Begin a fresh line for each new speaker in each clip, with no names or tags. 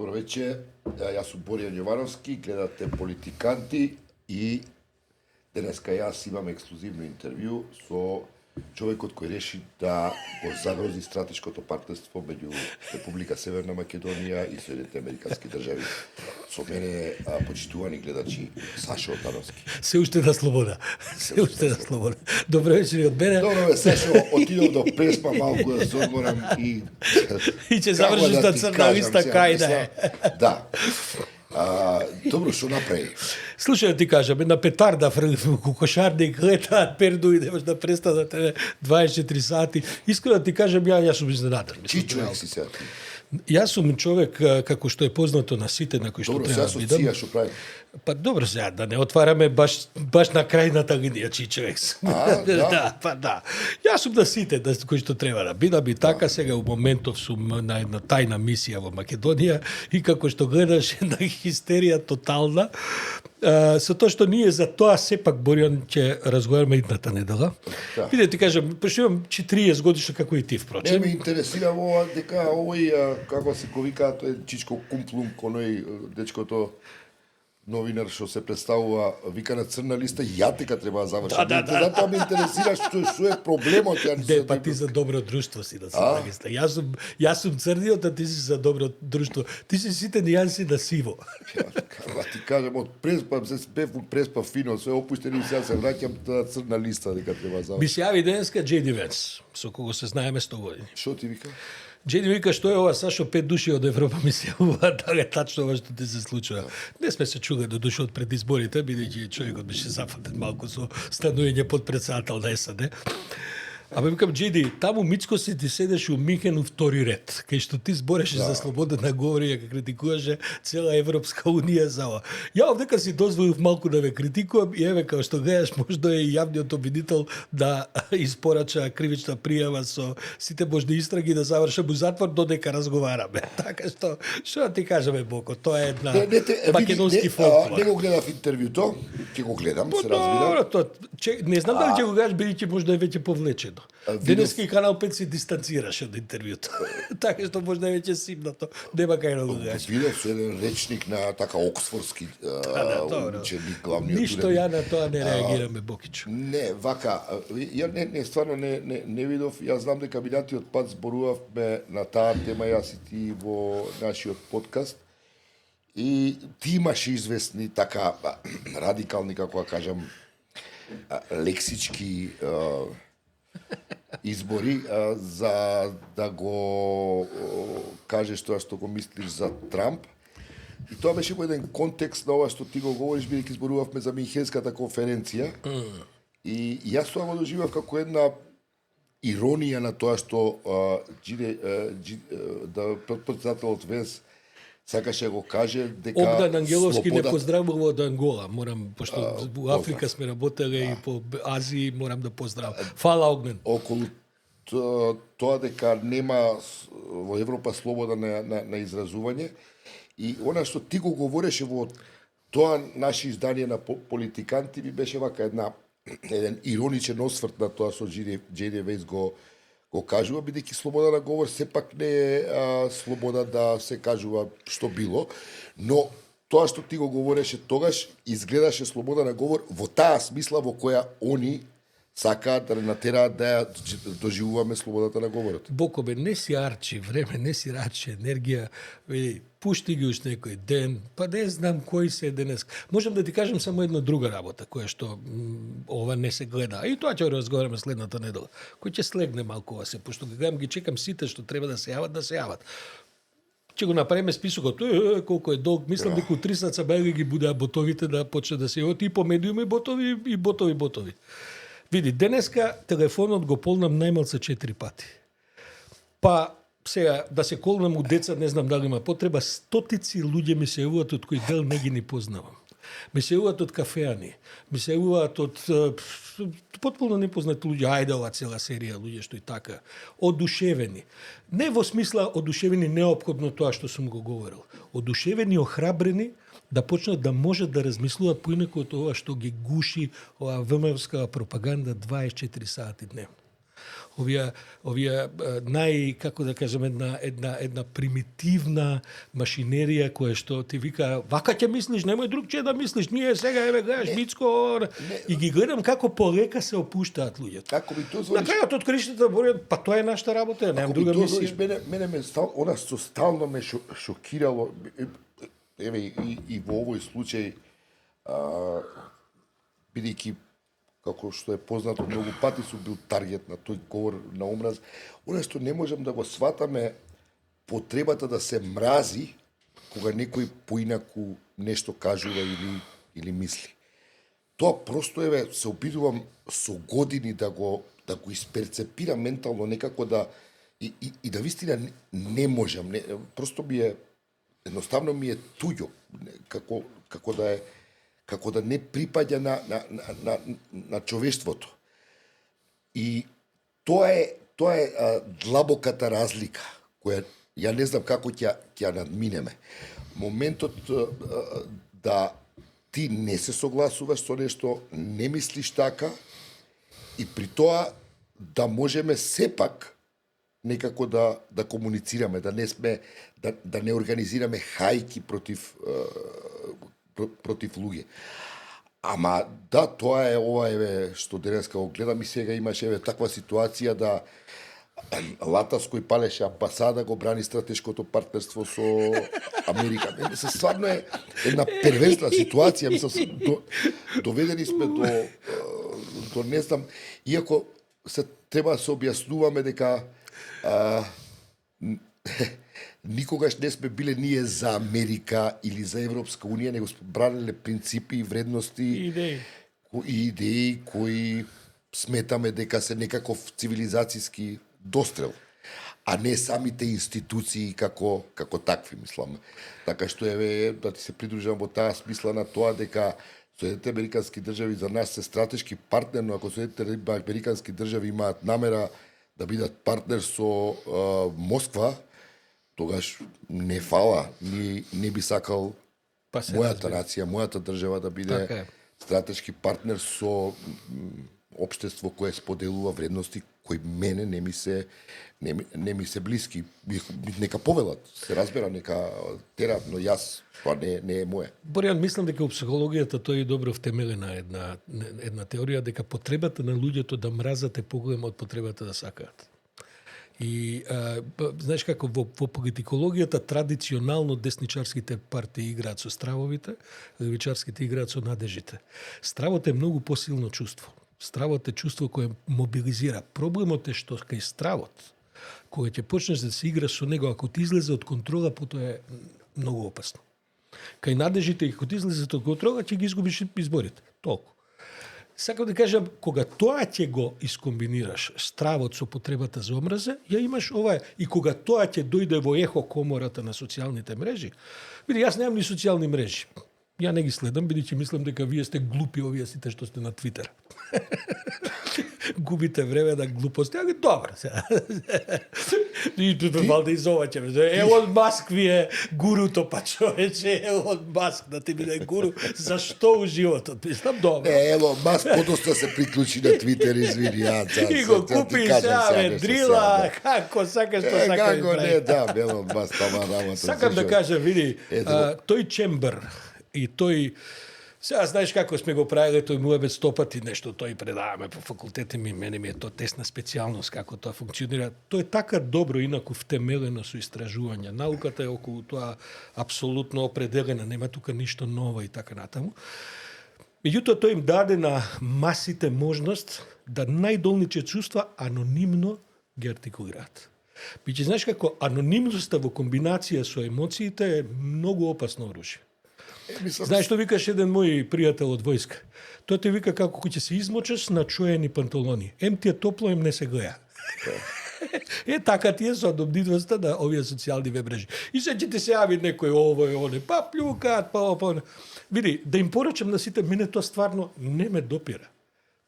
Добро вече, јас сум Боријан Јовановски, гледате Политиканти и денеска јас имам ексклузивно интервју со човекот кој реши да го загрози стратешкото партнерство меѓу Република Северна Македонија и Соединените Американски држави. Со мене почитувани гледачи Сашо Отановски.
Се уште на слобода. Се уште на слобода. Добро вечер од мене.
Добро бе, Сашо, отидов до преспа малку да се одморам и...
И ќе завршиш на црна листа кај да е.
Да. Добро, што направи?
Слушај, да ти кажам, една петарда фрлив кокошарник, летаат перду и немаш да престанат 24 сати. Искрено да ти кажам, јас сум изненадан.
Чи човек си сега?
Јас сум човек, како што е познато на сите на кои што
Добро,
треба
сега
да
со
бидам.
ција што прави?
Па добро сега, да не отвараме баш на крајната линија, чи човек сум.
Да?
Да. Јас сум на сите кои што треба да бидам и така, сега у моментов сум на една тајна мисија во Македонија и како што гледаш една хистерија тотална. Со тоа што ние за тоа сепак, Боријан, ќе разговараме идната недела.
Да.
Виде ти кажам, пошто имам 40 годишно како и ти, впрочем.
Не ме интересира ова дека овој, како се го вика, тој Чичко Кумплунг, оној дечкото новинар што се представува вика на црна листа, ја дека треба да заврши.
Да.
Затоа ме интересира што е проблемот.
Не, па ти за добро друштво си на црна листа. Јас сум црниот, а ти си за добро друштво. Ти си сите нијанси на сиво.
Кога ти кажам, од преспа, се бев од преспа фино, све опуштени и сега се враќам на црна листа дека треба да заврши.
Ми се јави денеска Джейди Венс, со кого се знаеме 100 години.
Што ти вика?
Джейди вика, што е ова, Сашо, 5 души од Европа ми се јавуваат, дали е тачно ова што ти се случува. Не сме се чуга до душа од пред изборите, бидејќи човекот беше зафатен малку со станување под председател на САД. Абе викам, Джейди, таму Мицко си ти седеше у Михен втори ред, кај што ти збореше за слобода на говори, ја критикуваше цела Европска унија за ова. Ја овдека си дозволив малку да ве критикувам и еве, као што гледаш, можда е и јавниот обвинител да испорача кривична пријава со сите можни истраги да завршам у затвор додека разговараме. Така што да ти кажеме, Боко, тоа е една македонски фолклор.
Не го гледав интервјуто, ќе го гледам, се разбира.
Не знам дали ќе го гледаш, бидејќи можда е веќе повлечено. Денеска и Канал 5 се дистанцираше од интервјуто. Така што можда е веќе симнато. Нема кај да го гледаш.
Видов со еден речник на така оксфордски ученик, главниот.
Ништо ја на тоа не реагираме, Бокичо.
Не, вака, ја не стварно не видов, јас знам дека минатиот пат зборувавме на таа тема јас и ти во нашиот подкаст. И ти имаш известни така радикални, како да кажам, лексички избори за да го кажеш тоа што го мислиш за Трамп. И тоа беше во еден контекст на ова што ти го говориш, бидејќи зборувавме за Минхенската конференција. И јас тоа го доживав како една иронија на тоа што председателот Венс сакаше го каже дека
Огнан Ангеловски не поздравува од Ангола, морам, пошто во Африка сме работеле и по Азија, морам да поздравам. Фала, Огнан.
Околу тоа дека нема во Европа слобода на изразување и она што ти го говореше во тоа наше издание на Политиканти ми беше вака еден ироничен осврт на тоа што Джейди Венс го кажува, бидејќи слобода на говор сепак не е слобода да се кажува што било, но тоа што ти го говореше тогаш изгледаше слобода на говор во таа смисла во која они сакаат да натераат да ја доживуваме слободата на говорот.
Бокобе, не си арчи време, не си арчи енергија, пушти ги уш некој ден, па не знам кој се е денес. Можам да ти кажам само една друга работа, која што ова не се гледа. И тоа ќе разговараме следната недела. Кој ќе слегне малку ова се, пошто ги гледам, ги чекам сите што треба да се јават. Ќе го направиме списокот, колку е долг, мислам дека у 3 саца ги будеа ботовите да почне да се јават и по медиуми ботови и ботови. Види, денеска телефонот го полнам најмалце 4 пати. Па сега да се колнам у деца, не знам дали има потреба, стотици луѓе ми се јавуваат од кои дел не ги ни познавам. Ми се јавуваат од кафеани, ми се јавуваат од потполно непознати луѓе, ајде ова цела серија луѓе што и така, одушевени. Не во смисла одушевени неопходно тоа што сум го говорил. Одушевени, охрабрени, да почнат да можат да размислуваат поинаку од ова што ги гуши оваа ВМРО-ска пропаганда 24 сати дневно. овие како да кажем, една примитивна машинерија која што ти вика, вака ќе мислиш, немој другче да мислиш, ние сега, гледаш, Мицко, и ги гледам како полека се опуштаат луѓето.
Ако ми
На
дозволиш,
крајот од кришната борија, па тоа е нашата работа, немам друга мисија.
мене она што стално ме шокирало, еве и во овој случај, бидејќи како што е познато многу пати сум бил таргет на тој говор на омраз, она што не можам да го сватаме потребата да се мрази кога некој поинаку нешто кажува или мисли. Тоа просто се обидувам со години да го исперцепирам ментално некако да и да вистина не можам, просто едноставно ми е туѓо, како да не припаѓа на човештвото. И тоа е длабоката разлика, која ја не знам како ќе надминеме. Моментот да ти не се согласуваш со нешто, не мислиш така, и при тоа да можеме сепак некако да комуницираме, да не организираме хајки против луѓе. Ама да, тоа е ова што денеска го гледам, и сега имаше таква ситуација да Латас кој палеше амбасада го брани стратешкото партнерство со Америка. Стварно е една перверзна ситуација, доведени сме до не знам, иако се треба да се објаснуваме дека никогаш не сме биле ние за Америка или за Европска Унија, него сме браниле принципи и вредности и идеи кои сметаме дека се некаков цивилизацијски дострел, а не самите институции како такви, мислам. Така што да ти се придружам во таа смисла на тоа дека Соединените американски држави за нас се стратешки партнер, но ако Соединените американски држави имаат намера да бидат партнер со Москва, тогаш не фала, не би сакал мојата нација, мојата држава да биде стратешки партнер со општество кое споделува вредности кои мене не ми се блиски. Нека повелат, се разбера, нека терат, но јас тоа не е моје.
Боријан, мислам дека у психологијата тој е добро втемелена една теорија, дека потребата на луѓето да мразат е поголема од потребата да сакаат. И знаеш како во политикологијата традиционално десничарските партии играат со стравовите, левичарските играат со надежите. Стравот е многу посилно чувство. Стравот е чувство кое мобилизира. Проблемот е што кај стравот, кога ќе почнеш да се играш со него, ако ти излезе од контрола, потоа е многу опасно. Кај надежите, ако ти излезе од контрола, ќе ги изгубиш изборите. Толку. Сакам да кажам, кога тоа ќе го искомбинираш, стравот со потребата за омраза, ја имаш ова. И кога тоа ќе дојде во ехо комората на социјалните мрежи, види, јас немам ни социјални мрежи. Ја не ги следам, бидејќи мислам дека вие сте глупи, овие сите што сте на Твитер. Губите време на глупости, али добро сега. И тут валда изоваќаме. Елон Маск ви е гуруто, па човече, Елон Маск да ти биде гуру, зашто у животот? Мислам, добро.
Елон Маск подоста се приклучи на Твитер, извини,
и го купи сега, дрила, како сакаш, што сакаш.
Како не, да, Елон Маск, тама работа.
Сакам да кажам, види, тој Чембер и тој, сега знаеш како сме го правиле, тој муебет 100 пати нешто, тој предаваме по факултете мене ми е тоа тесна специјалност, како тоа функционира. Тоа е така добро, инаку втемелено со истражување. Науката е околу тоа апсолутно определена, нема тука ништо ново и така натаму. Меѓутоа, тој им даде на масите можност да најдолниче чувства анонимно ги артикулираат. Биче, знаеш како, анонимноста во комбинација со емоциите е многу опасно оружје. Знаеш што викаш еден мој пријател од војска? Тоа ти вика како ќе се измочеш на чоени панталони. Ем ти е топло, ем не се гледа. Така ти е со адомнидноста на овие социјални мрежи. И се ќе ти се јави некој овој, оне, па плюкаат, па. Види, да им порачам на сите, мене тоа стварно не ме допира.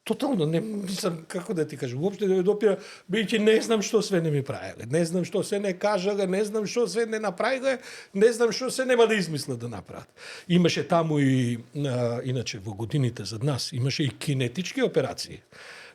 тотално не мислам како да ти кажам, уопште да ме допира, бидејќи не знам што све не ми правеле, не знам што се не кажале, не знам што се не направиле, не знам што се нема да измислат да направат. Имаше таму и иначе во годините зад нас имаше и кинетички операции.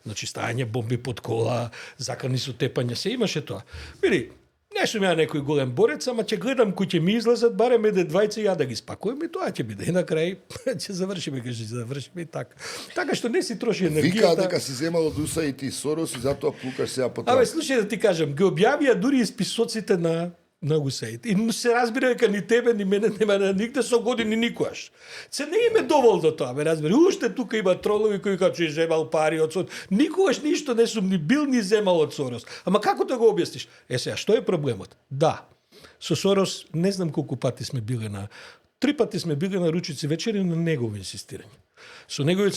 Значи стајање бомби под кола, закани со тепање, се имаше тоа. Види, не сум ја некој голем борец, ама ќе гледам кој ќе ми излезат барем еден двајца и ја да ги спакувам и тоа ќе биде. И на крај ќе завршиме, ќе завршиме и така. Така што не си троши енергијата.
Вика дека си земал од USAID и Сорос и затоа плукаш сега по тоа.
Абе, слушај да ти кажам, ги објавија дури и списоците на USAID. И се разбира дека ни тебе, ни мене нема на нигде со години никогаш. Се не им е доволно тоа, ме разбира. Уште тука има тролови кои кажа, че земал пари од Сорос. Никогаш ништо не сум ни бил ни земал од Сорос. Ама како да го објасниш? Сега, што е проблемот? Да, со Сорос не знам колку пати сме биле на... 3 пати сме биле на ручици вечери на негово инсистирање. Со негови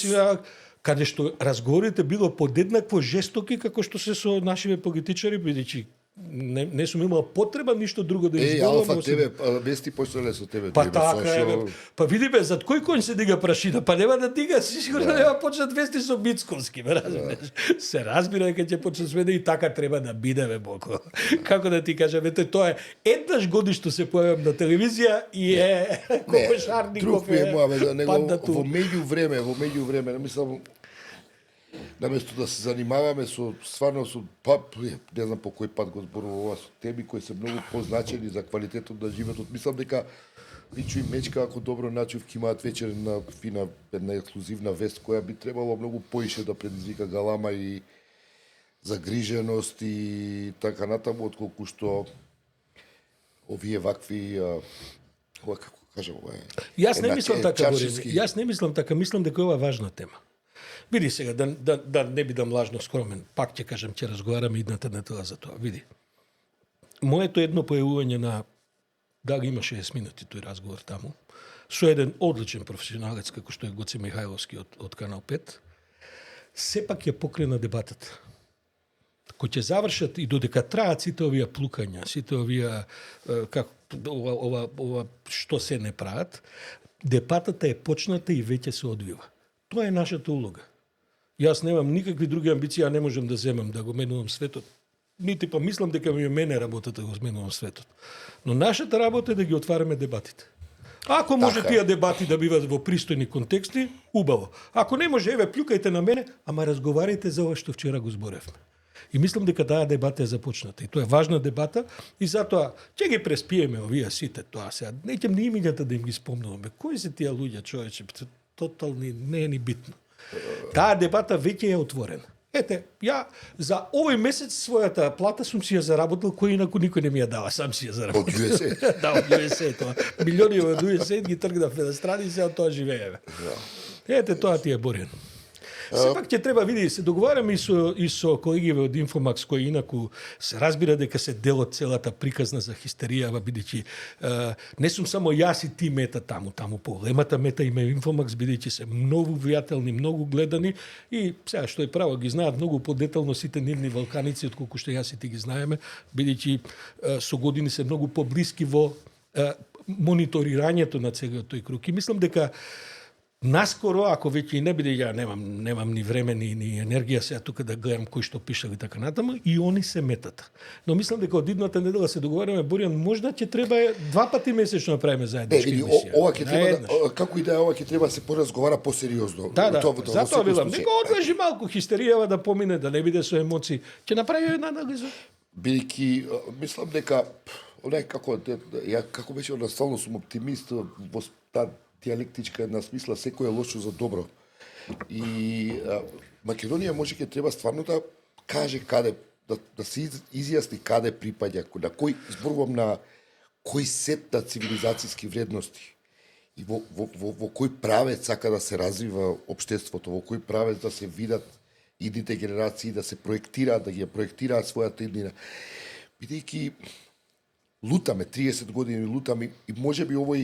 каде што разговорите било подеднакво жестоки како што се со нашиве политичари, бидејќи не сум имал потреба ништо друго да изговорам.
Алфа тебе, вести почнале со тебе.
Па така е, па види бе, зад кој конј се дига прашина, па нема да дига, сигурно нема почнат вести со Мицковски, ме разбираш. Се разбира дека ќе почне сведе и така треба да биде, бе, Боко. Како да ти кажам, ете, тоа е еднаш годишно се појавам на телевизија и е Кокошарников е пандату.
Во меѓувреме, мислам, наместо да се занимаваме стварно со не знам по кој пат го зборува со теми кои се многу позначени за квалитетот на животот. Мислам дека Мичо и Мечка, ако добро начувки, имаат вечер на фина една ексклузивна вест која би требало многу поише да предизвика галама и загриженост и така натаму, отколку што овие вакви ова како кажам, ова е.
Јас не мислам така, Јас не мислам така, мислам дека ова е важна тема. Види сега, да не бидам лажно скромен, пак ќе кажам, ќе разговараме идната недела за тоа. Види, моето едно појавување на, дали има 60 минути тој разговор таму, со еден одличен професионалец, како што е Гоце Михајловски од Канал 5, сепак ја покрена дебатата. Кој ќе завршат и додека траат сите овие плукања, сите овие, ова што се не прават, дебатата е почната и веќе се одвива. Тоа е нашата улога. Јас немам никакви други амбиции, не можам да земам да го менувам светот. Нити па мислам дека ми е мене работата да го зменувам светот. Но нашата работа е да ги отвараме дебатите. Ако може тие дебати да биват во пристојни контексти, убаво. Ако не може, еве, плюкајте на мене, ама разговарајте за ова што вчера го зборевме. И мислам дека таа дебата е започната. И тоа е важна дебата и затоа ќе ги преспиеме овие сите тоа сега. Неќем ни имињата да им ги спомнуваме. Кои се тие луѓе, човече? Тотални, не е ни битно. Таа дебата веќе е отворена. Ете, ја за овој месец својата плата сум си ја заработил, кој инаку никој не ми ја дава, сам си ја заработил.
Од USA?
Да, од USA тоа. Милиони од USA ги тргнавме на страни и се од тоа живееме. Ете, тоа ти е Борјан. Сепак ќе треба, види, се договараме и со колегиве од Инфомакс, кои инаку се разбира дека се дел од целата приказна за хистерија, бидејќи не сум само јас и ти мета таму полемата мета има Инфомакс, бидејќи се многу влијателни, многу гледани и сега што е право ги знаат многу подетално сите нивни валканици отколку што јас и ти ги знаеме, бидејќи со години се многу поблиски во мониторирањето на целиот тој круг. И мислам дека наскоро, ако веќе и не биде, ја немам ни време, ни енергија сега тука да гледам кој што пишали така натаму, и они се метата. Но мислам дека од идната недела се договараме, Борјан, можда ќе треба 2 пати месечно да правиме заедничка емисија.
Ова ќе треба, како и да е, ова ќе треба се поразговара посериозно.
Да, затоа велам, нека одлежи малку хистеријава да помине, да не биде со емоции. Ќе направи една анализа.
Бидејќи, мислам дека, како беше, стално сум оптимист во таа диалектичка една смисла, секој е лошо за добро. И Македонија може ќе треба стварно да каже каде, да се изјасни каде припаѓа, на кој, зборувам на кој сет на цивилизацијски вредности и во кој правец сака да се развива општеството, во кој правец да се видат идните генерации, да се проектираат, да ги проектираат својата иднина. Бидејќи лутаме, 30 години лутаме и можеби ова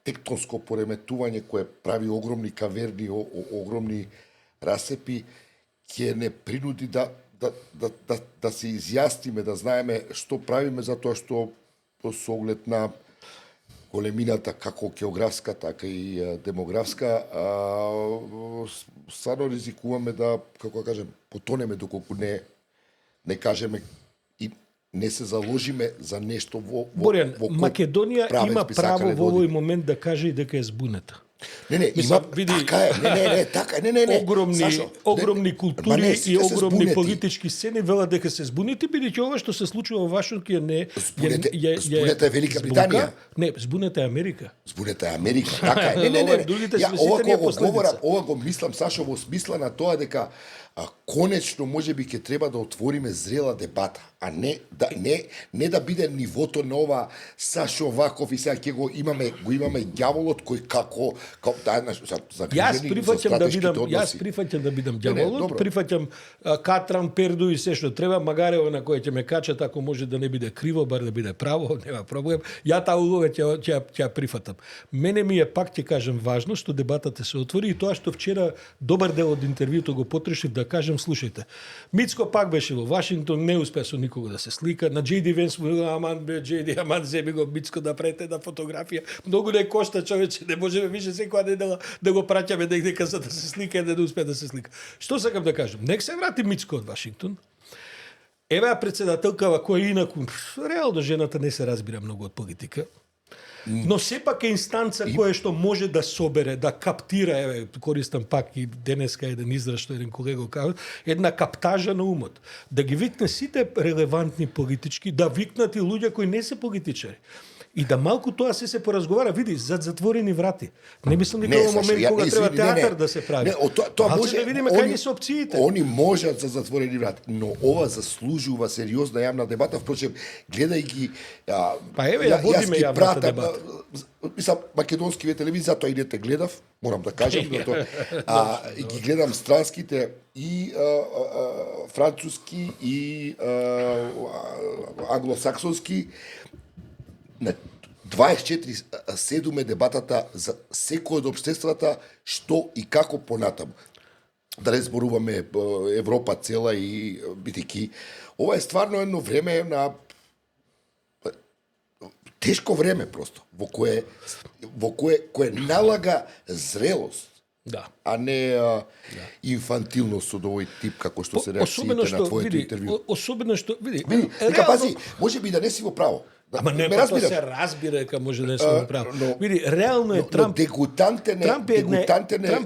тектонско пореметување кое прави огромни каверни, огромни расепи, ќе не принуди да се изјасниме, да знаеме што правиме, затоа што со оглед на големината како географска, така и демографска, стварно ризикуваме да, како да кажем, потонеме доколку не кажеме и не се заложиме за нешто
Борјан,
во
Македонија
правец
има
би
право
сакале да
во
оди.
овој момент да каже и дека е збунета.
Не,
Мислам,
има,
види,
така е, така е, не.
Огромни,
Сашо,
огромни
ма
култури
не,
и
сите се
огромни
збунети.
политички сцени велат дека се збунети, бидејќи ова што се случува во Вашингтон не
Збунета е Велика
збунка.
Британија.
Не, збунета е Америка.
Збунета е Америка, така е. Не.
Другите
Ја
смислите
ова
не е
го
последица.
говорам, ова го мислам, Сашо, во смисла на тоа дека конечно можеби ќе треба да отвориме зрела дебата, а не да биде нивото на ова Сашо Ваков и сега ќе го имаме ѓаволот кој како
Јас прифаќам да бидам ѓаволот,
добро.
прифаќам Катран, Перду и се што треба, магаре на кој ќе ме качат, ако може да не биде криво, бар да биде право, нема проблем. Ја таа улога ќе прифатам. Мене ми е, пак ќе кажам, важно што дебатата се отвори и тоа што вчера добар дел од интервјуто го потрошив да кажам, слушајте. Мицко пак беше во Вашингтон, не успеа со никого да се слика. На JD Венс му аман земи го Мицко да прете на фотографија. Многу не кошта, човече, не можеме више секоја недела да го праќаме дека за да се слика и да не успее да се слика. Што сакам да кажам? Нек се врати Мицко од Вашингтон. Еве председателкава која инаку реално жената не се разбира многу од политика. Но сепак е инстанца која што може да собере, да каптира, еве, користам пак и денеска еден израз што еден колега кажа, една каптажа на умот. Да ги викне сите релевантни политички, да викнат и луѓе кои не се политичари. И да малку тоа се поразговара, види, зад затворени врати. Не мислам дека во момент кога треба театар да се прави.
Тоа може
да видиме кај ни се опциите.
Они можат за затворени врати, но ова заслужува сериозна јавна дебата, впрочем, гледај ги
Па еве ја водиме јавната дебата.
Мислам, македонски телевизија, затоа и не те гледав, морам да кажам, и ги гледам странските и француски и англосаксонски. На 24/7 е дебатата за секој од општествата што и како понатаму. Да не зборуваме Европа цела и бидејќи ова е стварно едно време на тешко време просто, во кое налага зрелост.
Да.
А не инфантилност од овој тип како што се реакциите на твоето интервју.
Особено што, види,
Дека пази, можеби да не си во право.
Ама не,
ме
тоа
разбираш?
се разбира дека може да не се направи. Види, реално е Трамп. Трамп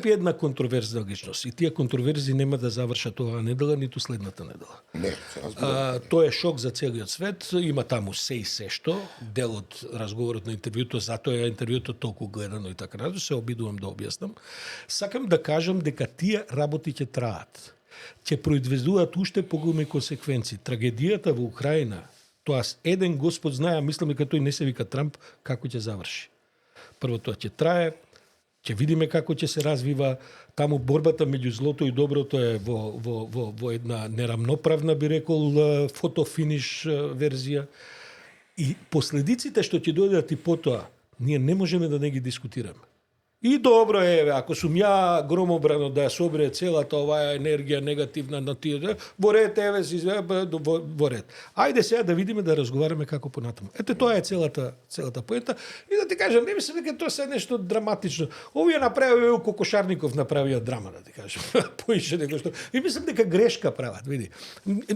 е една контроверзна личност и тие контроверзии нема да завршат оваа недела, ниту следната недела.
Не, се разбира.
Тоа е шок за целиот свет, има таму се и се што, дел од разговорот на интервјуто, затоа е интервјуто толку гледано и така натаму, се обидувам да објаснам. Сакам да кажам дека тие работи ќе траат. Ќе произведуваат уште поголеми консеквенции. Трагедијата во Украина, тоа еден Господ знае, мислам дека тој не се вика Трамп, како ќе заврши. Прво тоа ќе трае, ќе видиме како ќе се развива, таму борбата меѓу злото и доброто е во една нерамноправна, би рекол, фотофиниш верзија. И последиците што ќе дојдат и потоа, ние не можеме да не ги дискутираме. И добро е, ако сум ја громобрано да ја собере целата оваа енергија негативна на тие, во ред, еве си, во ред. Ајде сега да видиме, да разговараме како понатаму. Ете, тоа е целата поента. И да ти кажам, не мислам дека тоа се нешто драматично. Овие направија Кокошарников направија драма, да ти кажам. Поише него што. И мислам дека грешка прават, види.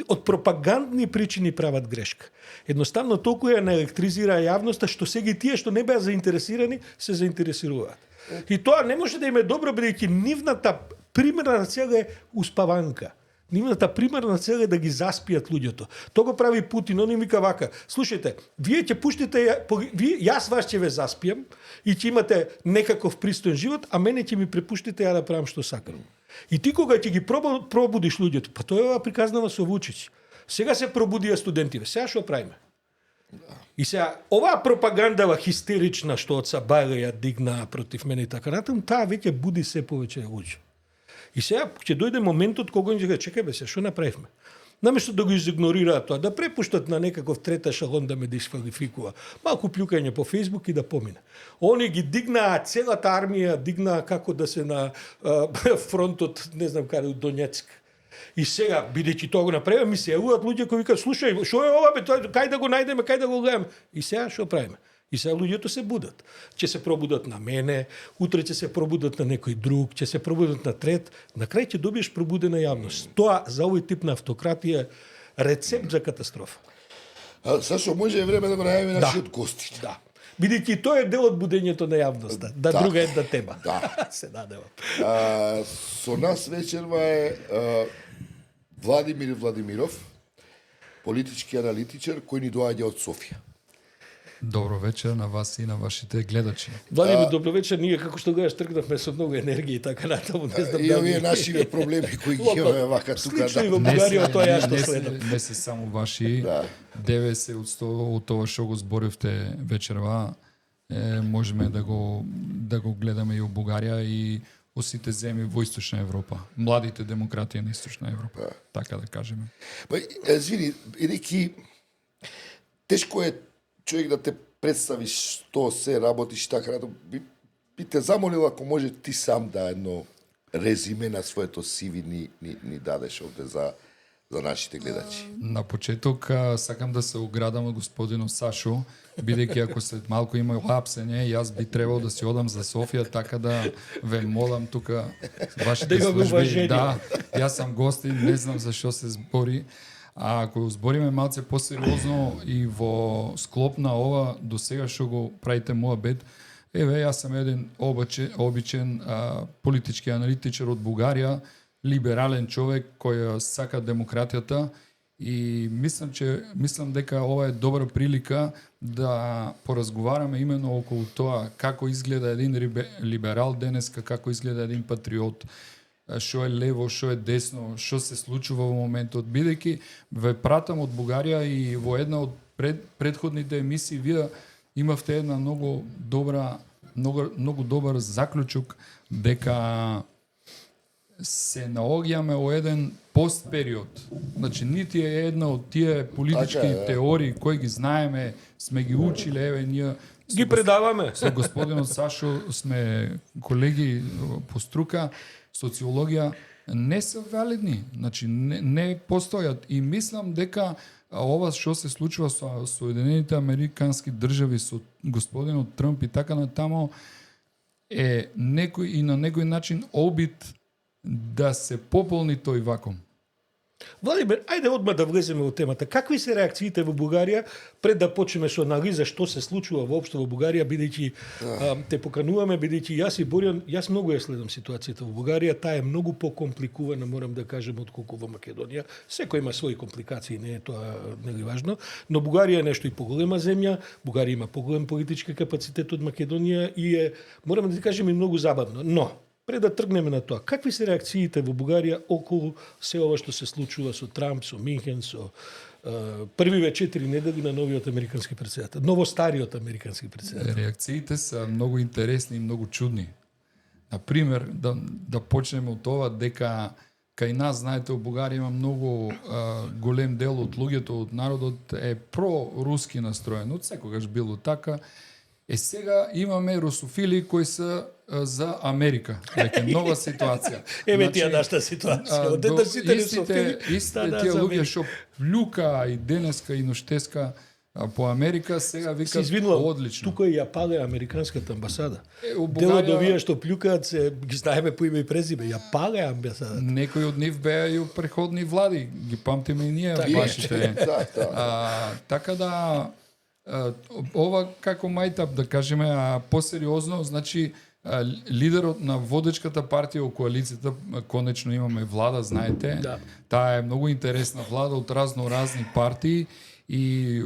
Од пропагандни причини прават грешка. Едноставно толку ја наелектризира јавноста што сега и тие што не беа заинтересирани се заинтересираат. И тоа не може да им е добро, бидејќи нивната примерна цел е успаванка. Нивната примерна цел е да ги заспијат луѓето. Тоа го прави Путин, он им вика вака: слушајте, вие ќе пуштите, јас вас ќе ве заспијам и ќе имате некаков пристоен живот, а мене ќе ми препуштите ја да правам што сакам. И ти кога ќе ги пробудиш луѓето, па тоа е приказнава со Вучич. Сега се пробудија студентиве. Сега што правиме? И сега, оваа пропагандава хистерична што од Сабајле ја дигна против мене и така натаму, таа веќе буди се повеќе луѓе. И сега ќе дојде моментот кога ќе кажат: чекај бе се, што направивме? Наместо да го изигнорираат тоа, да препуштат на некаков трета шалон да ме дисквалификува. Малку плюкање по Фејсбук и да помине. Они ги дигнаа, целата армија дигнаа како да се на фронтот, не знам каде, од Донецк. И сега, бидејќи тоа го направиме, ми се јавуваат луѓе кои викаат: слушај, што е ова бе, кај да го најдеме, кај да го гледаме? И сега што правиме? И сега луѓето се будат. Ќе се пробудат на мене, утре ќе се пробудат на некој друг, ќе се пробудат на трет. На крај ќе добиеш пробудена јавност. Тоа за овој тип на автократија е рецепт за катастрофа.
Сашо, може е време да го најавиме нашиот гости.
Да. Бидејќи тоа е дел од будењето на јавноста. Да, друга една тема.
Да.
Се надевам.
Со нас вечерва е Владимир Владимиров, политички аналитичар кој ни доаѓа од Софија.
Добро вечер на вас и на вашите гледачи.
Владимир, добро вечер. Ние како што гледаш тргнавме со многу енергија и така натаму. Не знам
И
дали
овие нашиве проблеми кои ги имаме вака тука.
Слично и во
Да.
Бугарија тоа ја што
не
следам.
Не се само ваши.
Да.
90% од тоа што го зборивте вечерва, можеме да го гледаме и во Бугарија и во сите земји во Источна Европа. Младите демократии на Источна Европа, така да кажеме.
Па, извини, бидејќи тешко е човек да те представиш што се работиш така, би те замолил ако може ти сам да едно резиме на своето CV ни дадеш овде за нашите гледачи.
На почеток сакам да се оградам од господинот Сашо, бидејќи ако след малку има лапсење, јас би требал да си одам за Софија, така да ве молам тука вашите
Да имаме
служби.
уважение.
Да, јас сам гостин, не знам за што се збори. А ако збориме малце посериозно и во склоп на ова до сега што го правите муабет, еве јас сум еден обичен политички аналитичар од Бугарија, либерален човек кој сака демократијата и мислам дека ова е добра прилика да поразговараме именно околу тоа како изгледа един либерал денеска, како изгледа един патриот, што е лево, што е десно, што се случува во моментот, бидејќи ве пратам од Бугарија и во една од предходните емисии вие имавте една многу добар заклучок дека се наоѓаме во еден постпериод. Значи, нити е една од тие политички теории кои ги знаеме, сме ги училе, еве ние
Ги предаваме.
со господинот Сашо сме колеги по струка, социологија, не се валидни, значи не постојат. И мислам дека ова што се случува со Соединените Американски држави, со господинот Трмп и така натамо, е на некој начин обид да се пополни тој вакуум.
Владимир, ајде одма да влеземе во темата. Какви се реакциите во Бугарија пред да почнеме со анализа што се случува воопшто во Бугарија, бидејќи те покануваме, бидејќи јас и Борјан, јас многу ја следам ситуацијата во Бугарија, таа е многу покомпликувана, морам да кажем, отколку во Македонија. Секој има своји компликации, не е тоа нели важно, но Бугарија е нешто и поголема земја, Бугарија има поголем политички капацитет од Македонија и е, морам да ти кажем, и многу забавно. Но пред да тргнеме на тоа, какви се реакциите во Бугарија околу се ова што се случува со Трамп, со Минхен, со првиве 4 недели на новиот американски претседател, новостариот американски претседател?
Реакциите се многу интересни и многу чудни. Например, да почнеме од тоа дека кај нас, знаете, во Бугарија има многу голем дел од луѓето, од народот е проруски настроен, од секогаш било така. Сега имаме русофили кои се за Америка. Веќе нова ситуација.
Еве ти ја нашата ситуација. Од еднашите русофили
истите тие луѓе што плюка и денеска и ноштеска по Америка сега викаат одлично.
Тука ја пале американската амбасада.
Во
Дел од
Бугарија
овие што плюкаат се ги знаеме по име и презиме, ја пале амбасада.
некои од нив беа и преходни влади, ги памтиме и ние
Така
вашите.
Да.
Така да ова како мајтап да кажеме, посериозно, значи лидерот на водечката партија во коалицијата, конечно имаме влада, знаете.
Да.
Таа е многу интересна влада од разни партии и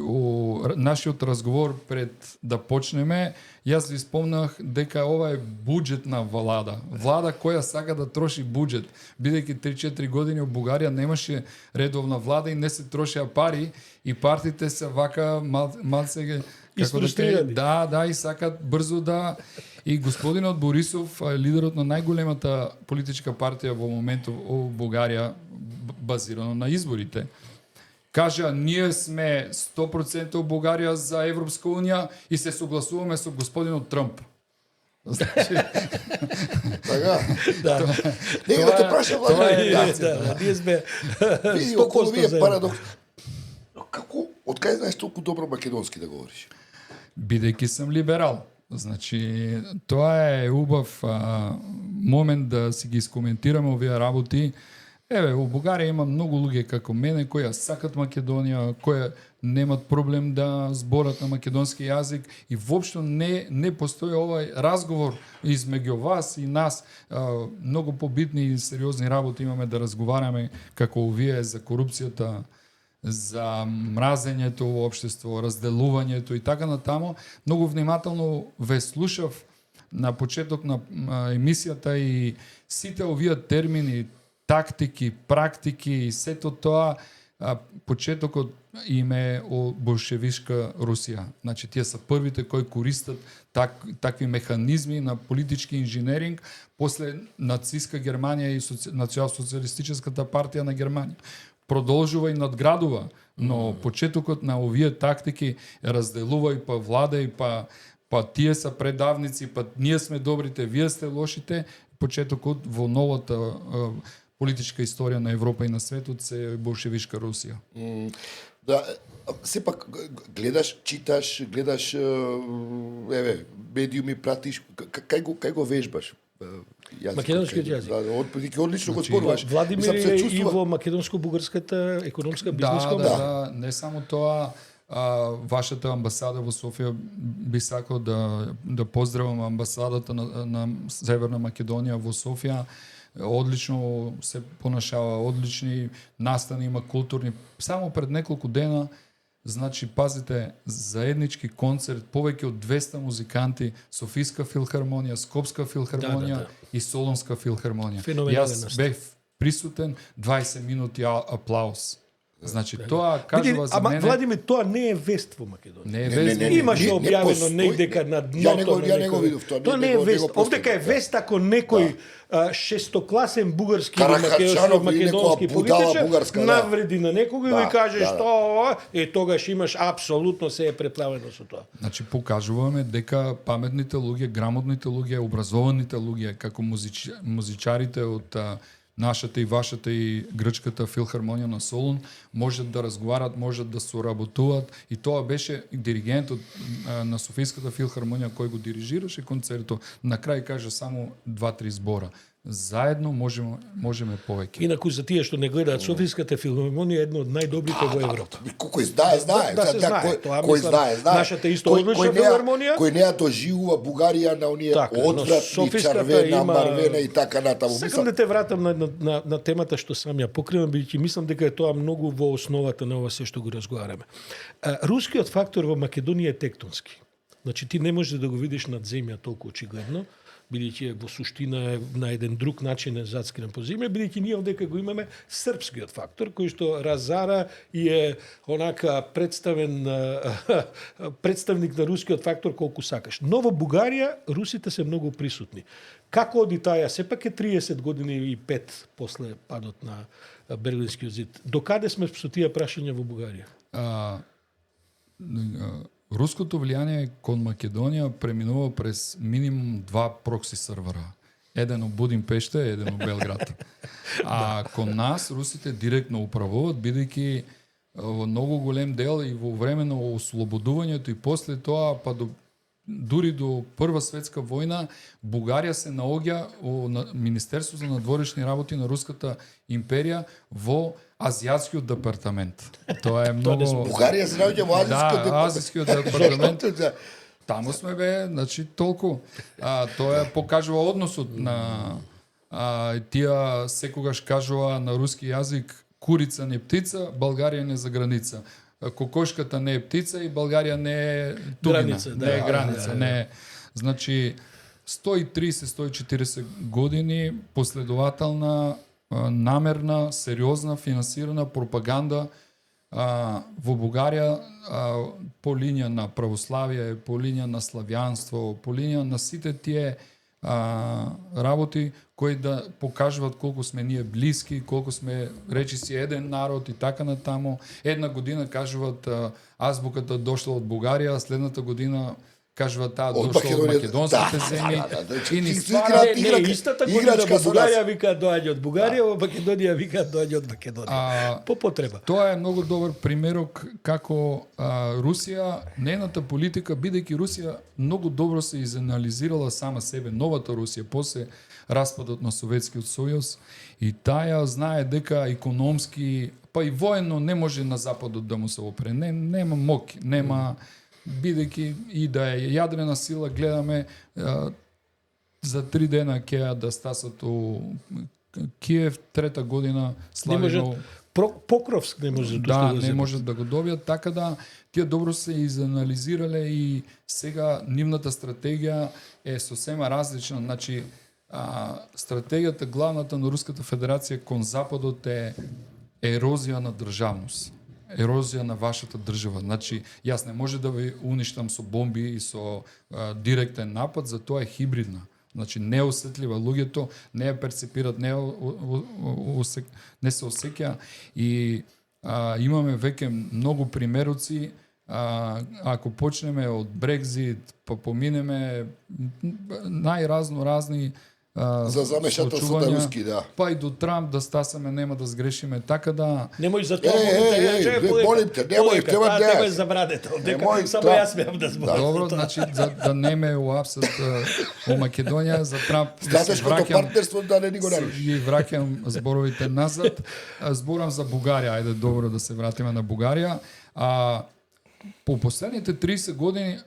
нашиот разговор пред да почнеме, јас ви спомнах дека ова е буџетна влада. Влада која сака да троши буџет, бидејќи 3-4 години во Бугарија немаше редовна влада и не се трошеа пари и партиите се вака малце како да и сакат брзо да. И господинот Борисов, лидерот на најголемата политичка партија во моментов во Бугарија, базирано на изборите, кажа, ние сме 100% во Бугарија за Европска унија и се согласуваме со господинот Трмп. Значи,
Така.
Да.
Него те праша влада.
Да, ние сме
Види, околу
100%
вие
за
парадокс. Како, од кај знаеш толку добро македонски да говориш?
бидејќи сум либерал. Значи, тоа е убав момент да си ги искоментираме овие работи. Еве, во Бугарија има многу луѓе како мене кои ја сакат Македонија, кои немат проблем да зборат на македонски јазик и воопшто не постои овај разговор измеѓу вас и нас. Многу побитни и сериозни работи имаме да разговараме како овие за корупцијата, за мразењето во општество, разделувањето и така натамо. Многу внимателно ве слушав на почеток на емисијата и сите овие термини, тактики, практики и сето тоа, почетокот им е о болшевишка Русија. Значи, тие се првите кои користат такви механизми на политички инженеринг после нацистска Германија и национал-социјалистичката партија на Германија. Продолжува и надградува, но почетокот на овие тактики разделува и па влада и па тие се предавници, па ние сме добрите, вие сте лошите. Почетокот во новата политичка историја на Европа и на светот се болшевишка Русија.
Да, сепак гледаш, читаш, медиуми пратиш, кај го вежбаш?
Македонскиот јазик.
Да, одлично го зборуваш.
Владимир е и во македонско-бугарската економска бизнес комора.
Да, не само тоа, вашата амбасада во Софија би сакал да поздравам амбасадата на Северна Македонија во Софија. Одлично се понашава, одлични настани има културни. Само пред неколку дена, значи, пазите, заеднички концерт, повеќе од 200 музиканти, Софиска филхармонија, Скопска филхармонија и Солунска филхармонија. Јас бев присутен, 20 минути аплауз. Значи, тоа кажува за мене...
Владимир, тоа не е вест во Македонија.
Не е вест.
Имаше објавено негдека на дното.
Ја не го видов тоа.
Тоа не е вест. Овдека е вест ако некој шестокласен бугарски македонски политичар навреди на некого и ви каже што тогаш имаш апсолутно се е преплавено со тоа.
Значи, покажуваме дека паметните луѓе, грамотните луѓе, образованите луѓе, како музичарите од нашата и вашата и грчката филхармонија на Солун можат да разговарат, можат да соработуваат и тоа беше диригентот на Софиската филхармонија кој го дирижираше концертот. На крај кажа само 2-3 збора. Заедно можеме повеќе.
Инаку за тие што не гледаат, Софиската филхармонија е една од најдобрите во Европа.
Кој знае. Кој знае.
Нашата исто одлична филхармонија.
Кој не ја доживува Бугарија на оние одвратни, црвена, марвена и така натаму.
Сакам да те вратам на темата што сам ја покривам, бидејќи мислам дека е тоа многу во основата на ова се што го разговараме. Рускиот фактор во Македонија е тектонски. Значи ти не можеш да го видиш над земја толку очигледно, бидејќи во суштина е на еден друг начин е зацкрен по земја, бидејќи ние овдека го имаме српскиот фактор, кој што разара и е онака представник на рускиот фактор колку сакаш. Но во Бугарија русите се многу присутни. Како оди таа? Сепак е 30 години и 5 после падот на Берлинскиот зид. Докаде сме со тие прашања во Бугарија?
Руското влијание кон Македонија преминува през минимум 2 прокси сервера. Еден од Будимпешта, еден од Белград. А кон нас русите директно управуваат, бидејќи во многу голем дел и во време на ослободувањето и после тоа, па дури до Прва светска војна, Бугарија се наоѓа на Министерство за надворешни работи на Руската империја во Азијатскиот департамент. Тоа е многу...
Бугарија се наоѓа во
Азијскиот департамент. Таму сме значи толку. Тоа покажува односот на тие секогаш кажува на руски јазик курица не птица, Българија не за граница. Кокошката не е птица и Българија не е тугина, не е граница, не е. Значи 130-140 години последователна, намерна, сериозна, финансирана пропаганда во Бугарија по линија на православие, по линија на славјанство, по линија на сите тие работи кои да покажуваат колку сме ние блиски, колку сме речиси еден народ и така натаму. Една година кажуваат азбуката дошла од Бугарија, следната година кажува таа
Од
дошла од
Македонија,
македонските
да,
земји
да, да.
и ни
Ти
ствара
игра-
Не, не, истата година
играчка
во
со
Бугарија
нас.
вика доаѓа од Бугарија, во Македонија вика доаѓа од Македонија. По потреба.
Тоа е многу добар примерок како Русија, нејната политика, бидејќи Русија многу добро се изанализирала сама себе, новата Русија, после распадот на Советскиот сојуз, и таа знае дека економски, па и воено не може на Западот да му се опре. Нема моќ, нема, бидејќи и да е јадрена сила, гледаме за 3 дена ќе да стасат у Киев, 3-та година
Не
слави
може
ново.
Покровск не може
Да, не
земе.
можат да го добијат, така да тие добро се изанализирале и сега нивната стратегија е сосема различна. Значи, стратегијата главната на Руската Федерација кон Западот е ерозија на државност. Ерозија на вашата држава. Значи, јас не може да ви уништам со бомби и со директен напад, затоа е хибридна. Значи, не осетлива луѓето, не ја перцепират, не се осеќа и имаме веќе многу примероци. Ако почнеме од Брекзит, па поминеме најразни
За замешателство на руски, да.
па и до Трамп да стасаме, нема да сгрешиме, така да
Немој за тоа.
молим те, немој, треба да.
Тоа е забрадете.
Немој,
Само
да.
јас смеам да зборам.
добро, значи да неме уапсат у Македонија за Трамп.
Стратешкото партнерство да не ни го наруши.
Ги враќам зборовите назад. Зборам за Бугарија, ајде добро да се вратиме на Бугарија. По последните 30 години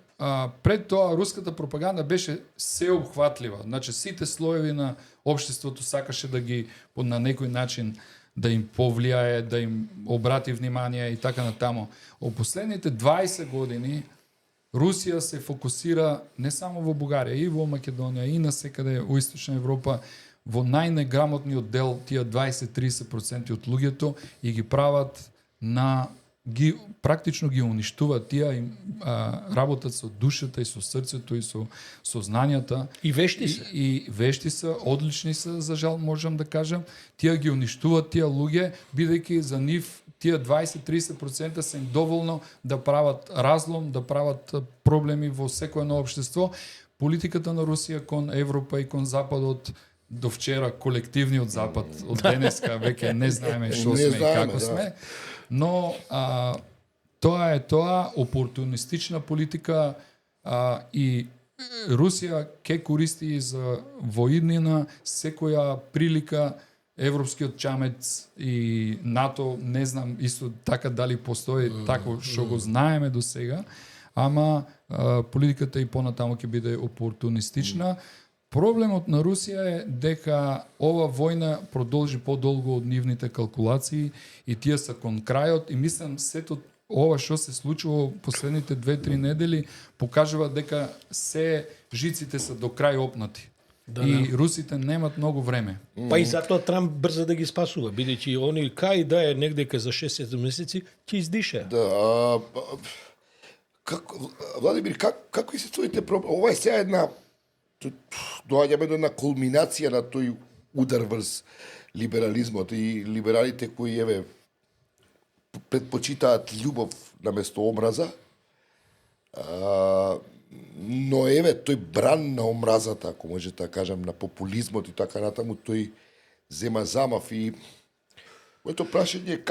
пред тоа руската пропаганда беше сеопфатлива. Значи сите слоеви на општеството сакаше да ги на некој начин да им повлијае, да им обрати внимание и така натаму. Во последните 20 години Русија се фокусира не само во Бугарија, и во Македонија, и насекаде во Источна Европа, во најнеграмотниот дел, тие 20-30% од луѓето, и ги прават практично ги уништуваат, тие им работат со душата и со срцето и со сознанијата.
И вешти се.
И вешти се, одлични се, за жал можам да кажам. Тие ги уништуваат тие луѓе, бидејќи за нив тие 20-30% се им доволно да прават разлом, да прават проблеми во секој едно општество. Политиката на Русија кон Европа и кон Западот до вчера, колективниот Запад, од денеска веќе не знаеме што
Не
сме и
знаеме,
како
да.
сме, но тоа е опортунистична политика и Русија ќе користи за воиднина секоја прилика. Европскиот чамец и НАТО, не знам исто така дали постои тако што го знаеме до сега, ама политиката и понатаму ќе биде опортунистична. Проблемот на Русија е дека ова војна продолжи подолго од нивните калкулации и тие се кон крајот, и мислам сето ова што се случува последните 2-3 недели покажува дека се жиците се до крај опнати.
Да,
и русите немат многу време.
Па и затоа Трамп брза да ги спасува, бидејќи они кај да е негде за 6-7 месеци ќе издише.
Да, Владимир, какви се твоите проблеми? Ова е сега една доаѓаме до една кулминација на тој удар врз либерализмот и либералите кои предпочитаат љубов наместо омраза. Но тој бран на омразата, ако може да кажам, на популизмот и така натаму, тој зема замав и моето прашање е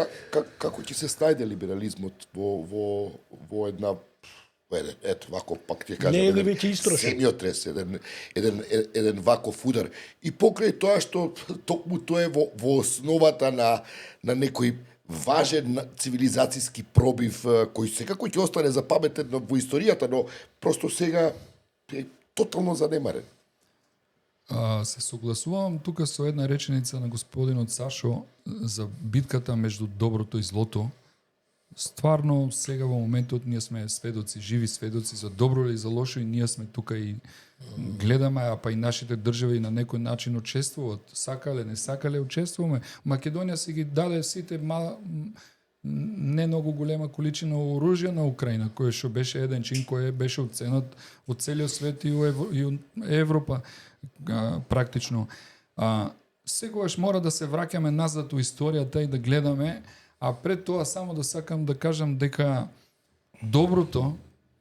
како ќе се снајде либерализмот во една ето вако пак ќе кажам,
Не е ли веќе истрошен?
семјотрес, еден ваков удар. И покрај тоа што токму тоа е во основата на некој важен цивилизацијски пробив кој секако ќе остане запаметен во историјата, но просто сега е тотално занемарен.
Се согласувам тука со една реченица на господинот Сашо за битката меѓу доброто и злото. Стварно, сега во моментот ние сме сведоци, живи сведоци за добро или за лошо, и ние сме тука и гледаме, а па и нашите држави на некој начин учествуваат. Сакале, не сакале, учествуваме. Македонија си ги даде сите не многу голема количина оружје на Украина, кој што беше еден чин кој беше оценет во целиот свет и у Европа практично. Секогаш мора да се враќаме назад у историјата и да гледаме, а пред тоа само да сакам да кажам дека доброто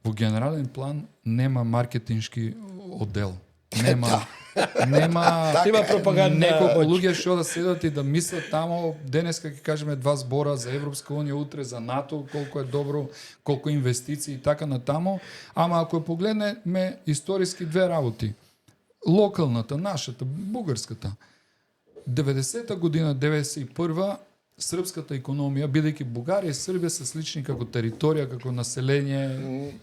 Во генерален план нема маркетиншки оддел. Нема
Има пропаганда.
неколку луѓе што да седат и да мислат тамо, денеска ќе кажеме два збора за Европска унија, утре за НАТО, колку е добро, колку инвестиции и така натамо, ама ако погледнеме историски две работи. Локалната, нашата, бугарската. 90-та година, 91-та, српската економија, бидејќи Бугарија и Србија се слични како територија, како население,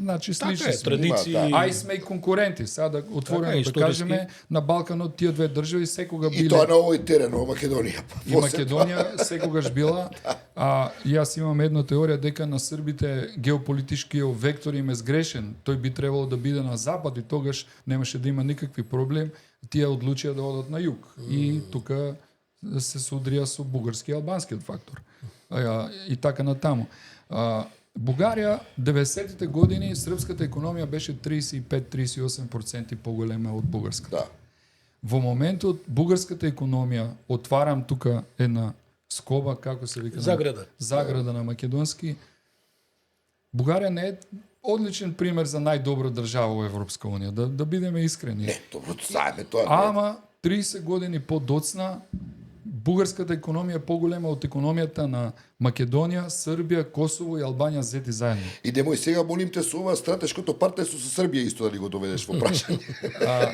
значи слични
Така е,
сме.
традиции.
А и сме и конкуренти. Сега да отворено
Така е,
да
историски.
кажеме, на Балканот тие две држави секога
И
биле
тоа на овој терен, во Македонија.
и Македонија секогаш била, а јас имам една теорија дека на србите геополитичкиот вектор им е сгрешен. Тој би требало да биде на запад и тогаш немаше да има никакви проблем. Тие одлучија да одат на југ. И тука се судрија со бугарски и албанскиот фактор. И така натаму. Бугарија 90-тите години српската економија беше 35-38% поголема од бугарската.
Да.
Во моментот бугарската економија, отварам тука една скоба, како се вика? Заграда на македонски. Бугарија не е одличен пример за најдобра држава во Европска унија, да бидеме искрени.
Не, добро, знаеме тоа.
Ама 30 години подоцна бугарската економија е поголема од економијата на Македонија, Србија, Косово и Албанија зети заедно.
И немој сега молим те со ова стратешкото партнерство со Србија исто дали го доведеш во прашање.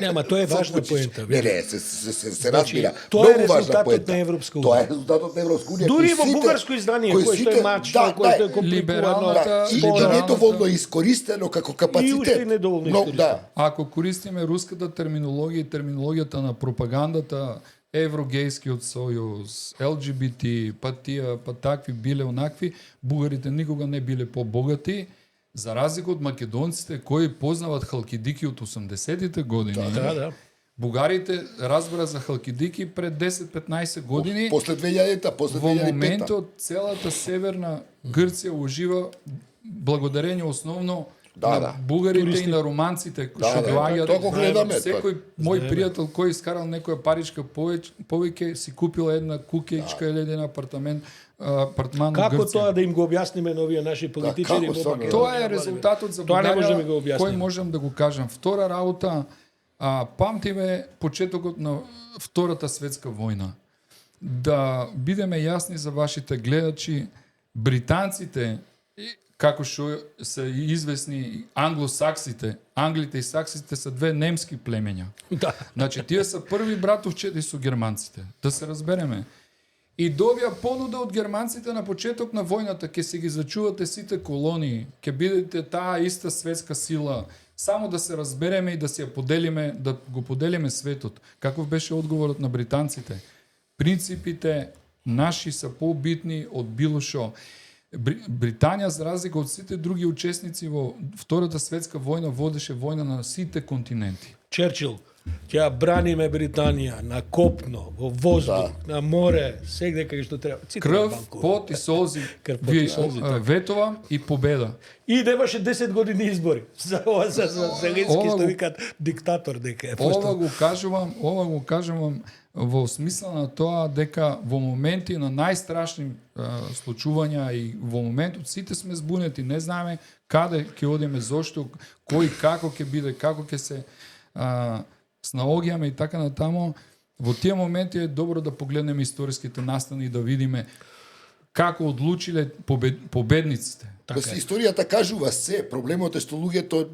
Не, ама тоа е важна поента.
Не, се разбира.
Тоа е
Многу важна
резултатот
поента.
на Европска унија.
Тоа е резултатот на Европска унија.
Дури
кој
во
сите-
бугарско издание,
кој
кое што е
сите-
мачно,
да,
кое што е
да,
компликувано,
либералната
и
спорна.
недоволно искористено како капацитет.
И уште недоволно искористено.
Да.
Ако користиме руската терминологија и терминологијата на пропагандата, Еврогејскиот сојуз, ЛГБТ, па тие, па такви биле онакви, бугарите никога не биле побогати, за разлика од македонците кои познават халкидики од 80-тите години.
Да.
Бугарите разбра за халкидики пред 10-15 години.
После 2000-та, после
Во
2005-та.
моментот целата северна Грција ужива благодарение основно
Да,
на
да.
бугарите
Туристи.
и на романците кои
Да,
што
да,
доаѓаат.
тоа го гледаме,
Секој мој пријател кој искарал некоја паричка повеќе си купил една кукејчка или еден апартамент апартман во
Како
Грција.
тоа да им го објасниме на овие наши политичари
како
во
само?
Македонија?
Тоа е резултатот за
Тоа не
Бугарија,
може да ми го објасниме.
кој можам да го кажам. Втора работа, памтиме почетокот на Втората светска војна. Да бидеме јасни за вашите гледачи, британците, како што се известни англосаксите, англите и саксите се две немски племења.
Да.
Значи, тие се први братовчеди со германците. Да се разбереме. И добија понуда од германците на почеток на војната, ќе се ги зачувате сите колонии, ќе бидете таа иста светска сила, само да се разбереме и да се ја поделиме, да го поделиме светот. Каков беше одговорот на британците? Принципите наши се побитни од било шо. Британија, за разлика од сите други учесници во Втората светска војна, водеше војна на сите континенти.
Черчил, ќе браниме Британија на копно, во воздух, на море, сегде кај што треба.
Крв, пот и солзи,
Крв, пот и солзи, така.
ветова и победа.
И немаше 10 години избори. За ова за Зеленски
Ова
што
го-
викаат диктатор дека е.
Ова го кажувам во смисла на тоа дека во моменти на најстрашни случувања и во моментот сите сме збунети, не знаеме каде ќе одиме, зошто, кој како ќе биде, како ќе се снаогиаме и така натаму. Во тие моменти е добро да погледнеме историските настани и да видиме како одлучиле победниците.
Така историјата кажува се, проблемот е што луѓето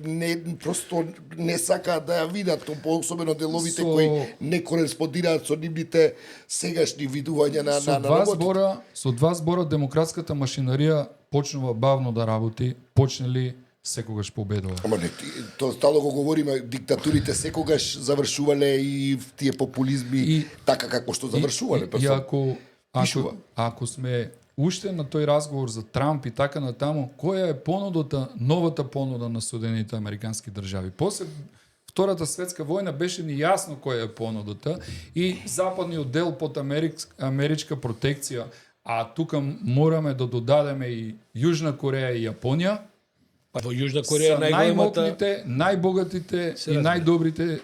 просто не сакаат да ја видат, особено деловите кои не кореспондираат со нивните сегашни видувања на работите.
Со два збора демократската машинарија почнува бавно да работи, почнели секогаш победува.
Ама не, тоа стало го говориме, диктатурите секогаш завршувале и тие популизми така како што завршувале.
И ако сме уште на тој разговор за Трамп и така натаму, која е понудата, новата понуда на Соединените американски држави? После Втората светска војна беше ни јасно која е понудата и западниот дел под америчка протекција, а тука мораме да додадеме и Јужна Кореја и Јапонија.
Па во Јужна Кореја
најмокните, најбогатите и најдобрите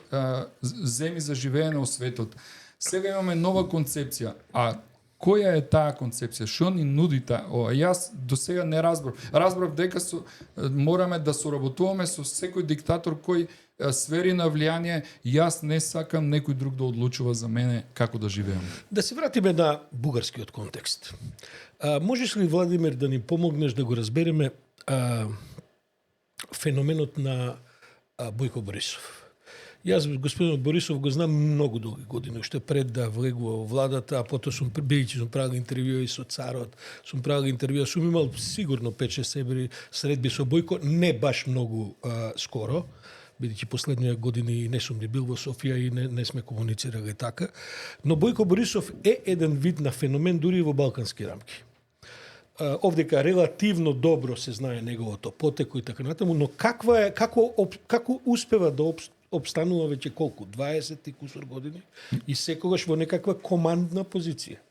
земји за живеење во светот. Сега имаме нова концепција, а која е таа концепција, што ни нуди таа? Јас до сега не разбрав. Разбрав дека мораме да соработуваме со секој диктатор кој сфери на влијание, јас не сакам некој друг да одлучува за мене како да живеам.
Да се вратиме на бугарскиот контекст. Можеш ли, Владимир, да ни помогнеш да го разбереме феноменот на Бојко Борисов? Јас господинот Борисов го знам многу долги години, уште пред да влегува во владата, а потоа бидејќи сум правил интервјуи со царот, сум правил интервјуи, сум имал сигурно 5-6 средби со Бојко, не баш многу скоро, бидејќи последнија години не сум ни бил во Софија и не сме комуницирали така, но Бојко Борисов е еден вид на феномен дури и во балкански рамки. Овдека релативно добро се знае неговото потекло и така натаму, но како успева да обстанува веќе колку? 20 и кусор години и секогаш во некаква командна позиција.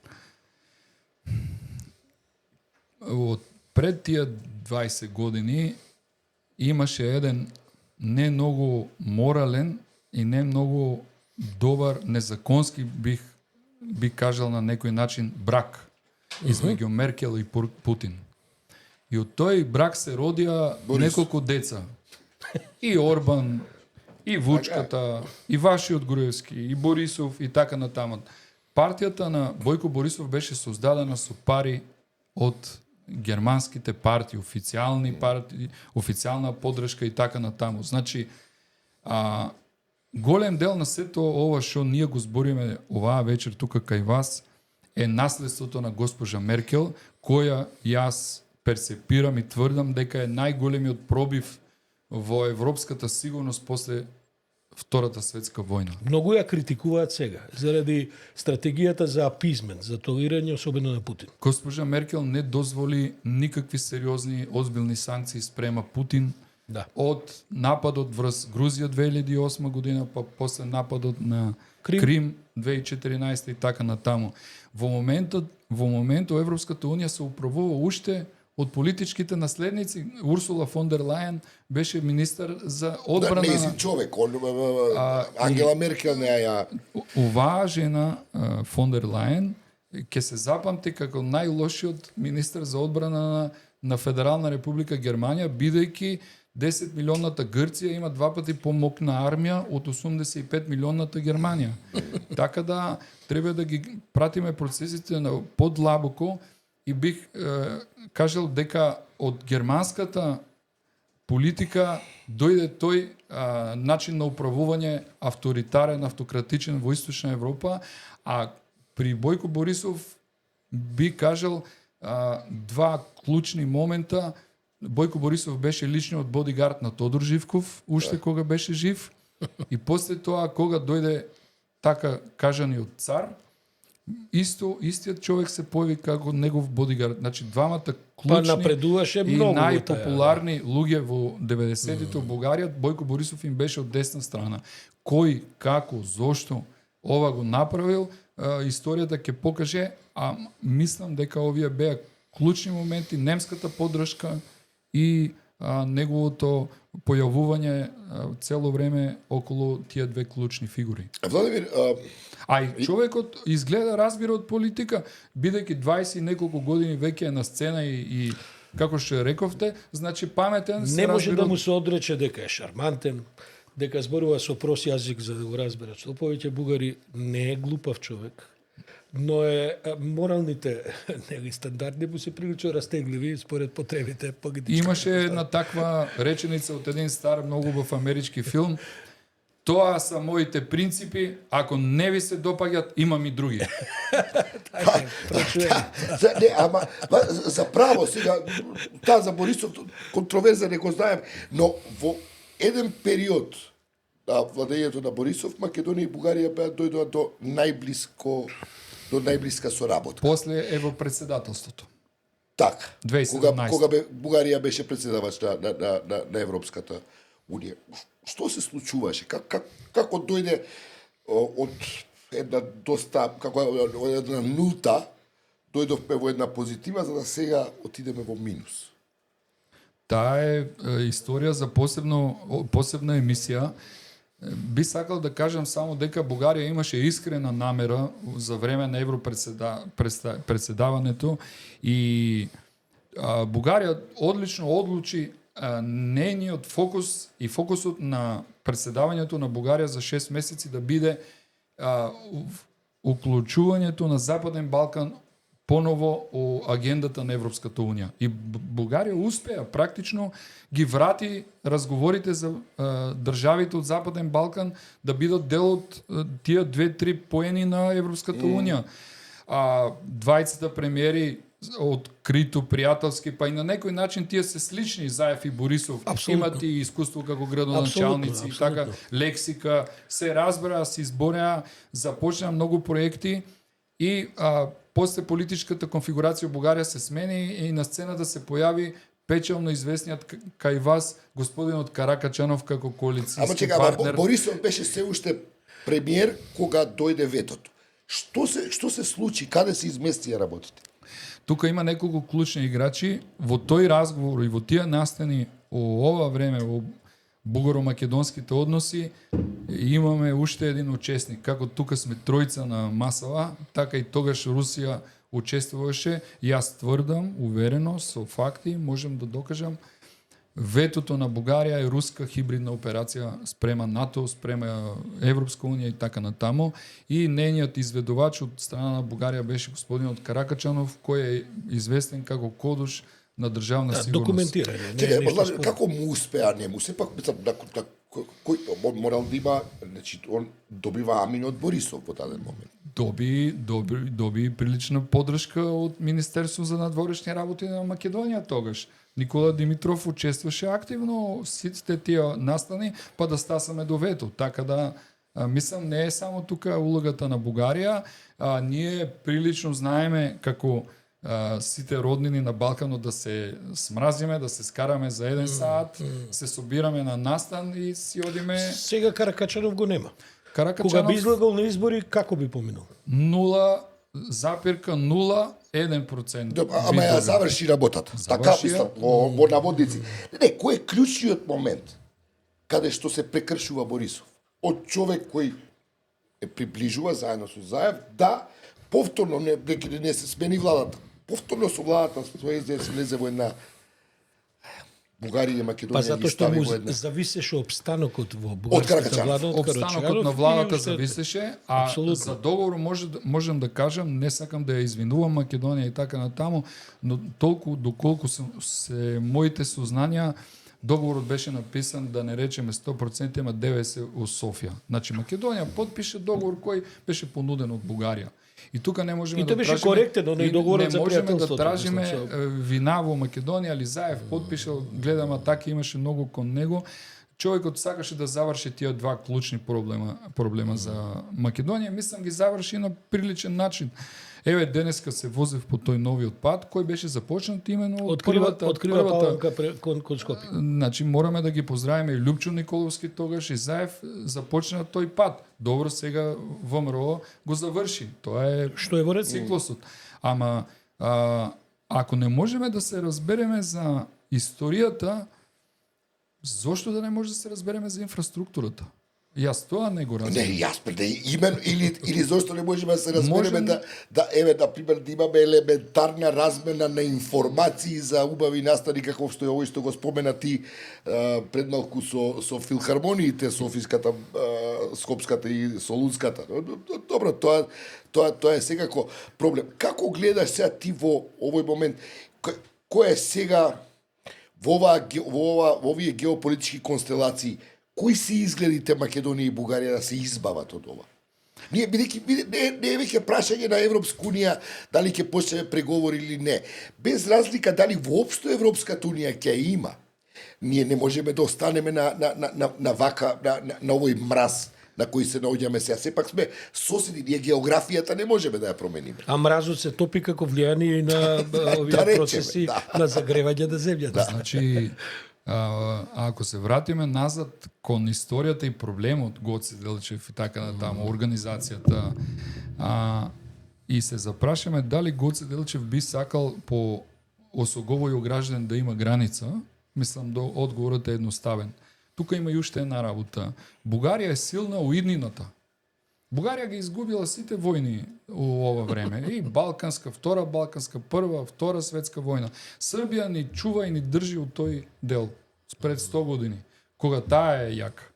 Пред тие 20 години имаше еден не многу морален и не многу добар, незаконски бих кажал на некој начин брак измеѓу Меркел и Путин. И од тој брак се родија неколку деца. И Орбан, и Вучката, и вашиот Груевски, и Борисов, и така натаму. Партијата на Бојко Борисов беше создадена со пари од германските партии, официјални партии, официјална поддршка и така натаму. Значи, голем дел на сето ова што ние го збориме оваа вечер тука кај вас е наследството на госпожа Меркел, која јас перцепирам и тврдам дека е најголемиот пробив во европската сигурност после Втората светска војна.
Многу ја критикуваат сега заради стратегијата за апизмент, за толирање, особено на Путин.
Госпожа Меркел не дозволи никакви сериозни, озбилни санкции спрема Путин.
Да.
Од нападот врз Грузија 2008 година, па после нападот на Крим 2014 и така натаму. Во моментот Европската унија се управува уште од политичките наследници. Урсула фон дер Лајен беше министар за одбрана.
Да, не човек, Ангела Меркел не ја.
Оваа жена фон дер Лајен ќе се запамти како најлошиот министар за одбрана на Федерална република Германија, бидејќи 10 милионната Грција има 2 пати помокна армија од 85 милионната Германија. Така да треба да ги пратиме процесите на подлабоко и бих кажал дека од германската политика дојде тој начин на управување авторитарен, автократичен во Источна Европа, а при Бојко Борисов би кажал два клучни момента. Бојко Борисов беше личниот бодигард на Тодор Живков, уште кога беше жив, и после тоа кога дојде така кажаниот цар, истиот човек се појави како негов бодигард. Значи двамата клучни
напредуваше
и
многу
најпопуларни луѓе во 90-тите во Бугарија, Бојко Борисов им беше од десна страна. Кој, како, зошто ова го направил, историјата ќе покаже, а мислам дека овие беа клучни моменти, немската поддршка и неговото појавување цело време околу тие две клучни фигури.
Владимир,
и човекот изгледа разбира од политика, бидејќи 20 и неколку години веќе е на сцена и како што рековте, значи паметен се
не може
разбира
да му се одрече дека е шармантен, дека зборува со прост јазик за да го разберат што повеќе бугари, не е глупав човек, но е моралните стандарди му се прилично растегливи според потребите.
Имаше една таква реченица од еден стар многу убав амерички филм: тоа са моите принципи, ако не ви се допаѓат, имам и други.
Не, ама за право сега таа за Борисов контроверза не го знаем, но во еден период на владењето на Борисов, Македонија и Бугарија беа дојдоа до најблиска соработка.
После европредседателството.
Така.
2017.
Кога Бугарија беше председавач на Европската унија. Што се случуваше? Како дојде од една доста, од една нулта, дојдовме во една позитива, за да сега отидеме во минус?
Таа е историја за посебна емисија. би сакал да кажам само дека Бугарија имаше искрена намера за време на европредседаването и Бугарија одлично одлучи нејниот фокус и фокусот на председавањето на Бугарија за 6 месеци да биде уклучувањето на Западен Балкан поново о агендата на Европската унија. И Бугарија успеа, практично ги врати разговорите за државите од Западен Балкан да бидат дел од тие 2-3 поени на Европската унија. Двајцата премиери открито, пријателски, па и на некој начин тие се слични, Заев и Борисов.
Апсолутно.
Имат и искуство како градоначалници,
Апсолутно,
така, лексика, се разбра, се избореа, започна многу проекти и после политичката конфигурација во Бугарија се смени и на сцената се појави печално известниот кај вас господинот Каракачанов како коалицијски партнер.
Борисов беше се уште премиер кога дојде ветото. Што се случи? Каде се изместија работите?
Тука има неколку клучни играчи. Во тој разговор и во тие настани о ова време во бугаро-македонските односи имаме уште един учесник. Како тука сме тројца на масава, така и тогаш Русија учествуваше. Јас тврдам, уверено, со факти, можем да докажам, ветото на Бугарија е руска хибридна операција спрема НАТО, спрема Европска унија и така натаму. И нејниот изведувач од страна на Бугарија беше господинот Каракачанов, кој е известен како кодуш на државна сигурност.
Документирање.
Чекај, како му успеа нему? Сепак, кој морал да има, значи, он добива амин од Борисов во даден момент.
Доби прилична поддршка од Министерство за надворешни работи на Македонија тогаш. Никола Димитров учествуваше активно сите тие настани, па да стасаме до вето. Така да, мислам, не е само тука улогата на Бугарија, ние прилично знаеме како сите роднини на Балканот да се смразиме, да се скараме за 1 саат, се собираме на настан и си одиме.
Сега Каракачанов го нема.
Каракачанов
Кога би излагал на избори, како би поминал?
1%. Ама ја заврши работата. Така,
Заврши
мислам, во наводници. Не, кој е клучниот момент каде што се прекршува Борисов? Од човек кој е приближува заедно со Заев, да, повторно не се смени владата. Повторно со владата со СДС влезе во една Бугарија и Македонија.
Па затоа што му зависеше обстанокот во бугарската влада од
Обстанокот на владата
и уште-
зависеше,
Апсолутно.
за договор можем да кажам, не сакам да ја извинувам Македонија и така натаму, но толку доколку се моите сознанија, договорот беше написан, да не речеме 100%, ама 90% во Софија. Значи Македонија потпише договор кој беше понуден од Бугарија. И тука не можеме
И
да
тоа беше
тражиме,
коректен, оној договорот за
не можеме да
пријателството,
тражиме
мислам,
вина во Македонија, али Заев потпишал, гледам атаки имаше многу кон него. Човекот сакаше да заврши тие два клучни проблема за Македонија, мислам ги заврши на приличен начин. Еве денеска се возев по тој новиот пат кој беше започнат именно од
Открива
првата.
Паланка кон Скопје.
Значи мораме да ги поздравиме и Лјупчо Николовски тогаш и Заев започна тој пат. Добро, сега ВМРО го заврши. Тоа е
Што е во ред?
циклусот. Ама ако не можеме да се разбереме за историјата, зошто да не може да се разбереме за инфраструктурата? Јас тоа не го разберам.
Не, јас именно или зошто не можеме да се разбереме
Можем-
да еве на пример да имаме елементарна размена на информации за убави настани каков што е овој што го спомена ти пред малку со филхармониите софиската, скопската и солунската. Добро, тоа е секако проблем. Како гледаш сега ти во овој момент кој е сега во овие геополитички констелации, кои се изгледите Македонија и Бугарија да се избават од ова? Ние бидејќи не е веќе прашање на Европска унија дали ќе почнеме преговори или не. Без разлика дали воопшто Европската унија ќе има. Ние не можеме да останеме на вака на овој мраз на кој се наоѓаме сега. Сепак сме соседи, ние географијата не можеме да ја промениме.
А мразот се топи како влијание и на овие
речеме,
процеси
да.
на загревање на земјата.
Значи, ако се вратиме назад кон историјата и проблемот Гоце Делчев и така натаму, организацијата, и се запрашаме дали Гоце Делчев би сакал по осоговој огражден да има граница, мислам одговорот е едноставен. тука има и уште една работа. Бугарија е силна у иднината. Бугарија ги изгубила сите војни у ова време. И Балканска, Втора Балканска, Прва, Втора светска војна. Србија ни чува и ни држи у тој дел пред 100 години, кога таа е јака.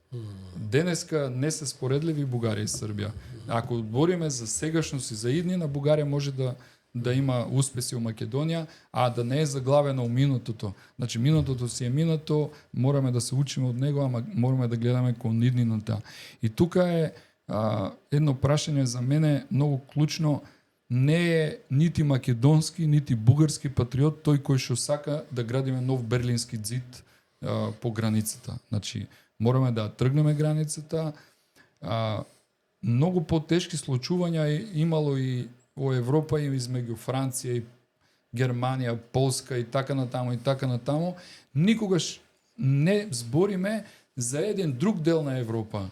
Денеска не се споредливи Бугарија и Србија. Ако бориме за сегашност и за иднина, Бугарија може да има успеси у Македонија, а да не е заглавена у минатото. Значи, минатото си е минато, мораме да се учиме од него, ама мораме да гледаме кон иднината. И тука е едно прашање за мене многу клучно. Не е нити македонски, нити бугарски патриот тој кој што сака да градиме нов берлински ѕид по границата. Значи, мораме да тргнеме границата. Многу потешки случувања е имало и во Европа и измеѓу Франција и Германија, Полска и така натаму. Никогаш не збориме за еден друг дел на Европа,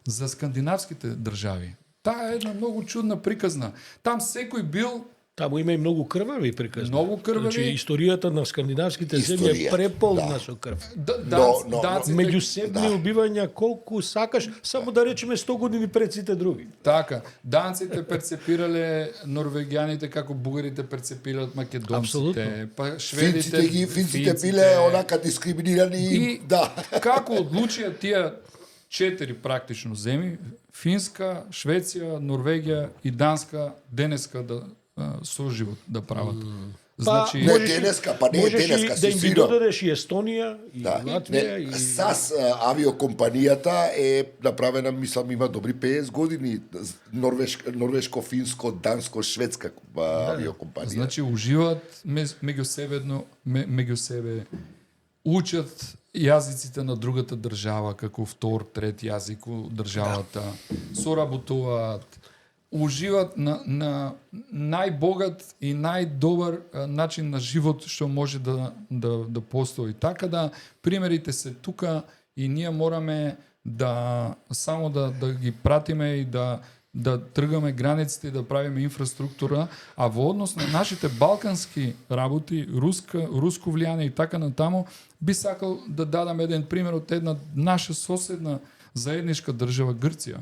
за скандинавските држави. Таа е една многу чудна приказна. Там секој бил
Таму има и многу крвави приказни.
Многу крвави.
Значи, историјата на скандинавските земји е преполна со крв. Меѓусебни убивања колку сакаш, само да речеме 100 години пред сите други.
Така, данците перцепирале норвегијаните како бугарите перцепираат македонците,
Апсолутно.
па шведите,
финците биле онака дискриминирани
и
да.
како одлучија тие 4 практично земји, Финска, Швеција, Норвегија и Данска денеска да соживот да прават. Значи,
Не денеска, па не
можеш
денеска,
и да им ги
сигурно.
додадеш и Естонија, и
Да.
Латвија, и
САС авиокомпанијата е направена, мислам, има добри 50 години. Норвешко, финско, данско, шведска авиокомпанија.
Значи уживаат меѓу себе, учат јазиците на другата држава како втор, трет јазик у државата, соработуваат, уживаат на најбогат и најдобар начин на живот што може да постои. Така да примерите се тука и ние мораме само да ги пратиме и да тргаме границите и да правиме инфраструктура, а во однос на нашите балкански работи, руско влијание и така натаму, би сакал да дадам еден пример од една наша соседна заедничка држава Грција.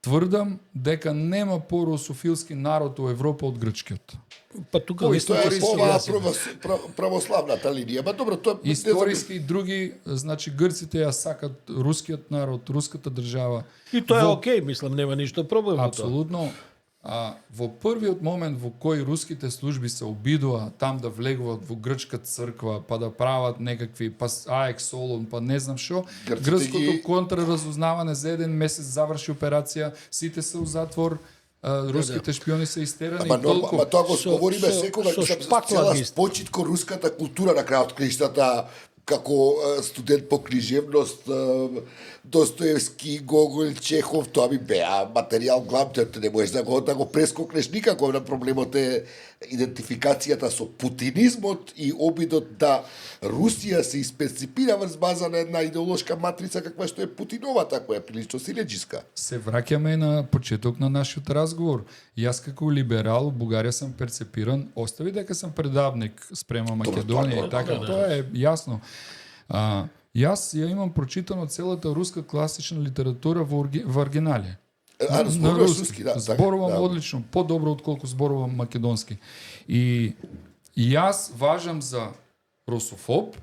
Тврдам дека нема порусофилски народ у Европа од грчкиот.
па тука
Тоа е
историски
православната линија. Ба добро, тоа
Историски и други, значи грците ја сакат рускиот народ, руската држава.
И тоа е
Во-
окей, мислам, нема ништо проблем во тоа.
Апсолутно. Во првиот момент во кој руските служби се обидува там да влегуваат во грчка црква, па да прават некакви АЕК Солун, па не знам што,
Грците
грцкото
ги-
контраразузнаване за еден месец заврши операција, сите се у затвор, руските шпиони се истерани
Ама
и толку.
тоа го
Со-
говориме
со-
секогаш,
со
мислам,
шпакла
цела
ги-
почит кон руската култура на крајот криштата, како студент по книжевност, Достоевски, Гоголь, Чехов, тоа би беа материјал глав, ти не можеш да го прескокнеш никако. На проблемот е идентификацијата со путинизмот и обидот да Русија се испеципира врз база на една идеолошка матрица каква што е Путиновата, која е прилично силеџиска.
Се враќаме на почеток на нашиот разговор. Јас како либерал у Бугарија сам перцепиран, остави дека сам предавник спрема Македонија и така, тоа е јасно. Јас ја имам прочитано целата руска класична литература во оригинале.
Зборуваш руски, да.
Зборувам
да.
одлично, подобро отколку зборувам македонски. И јас важам за русофоб,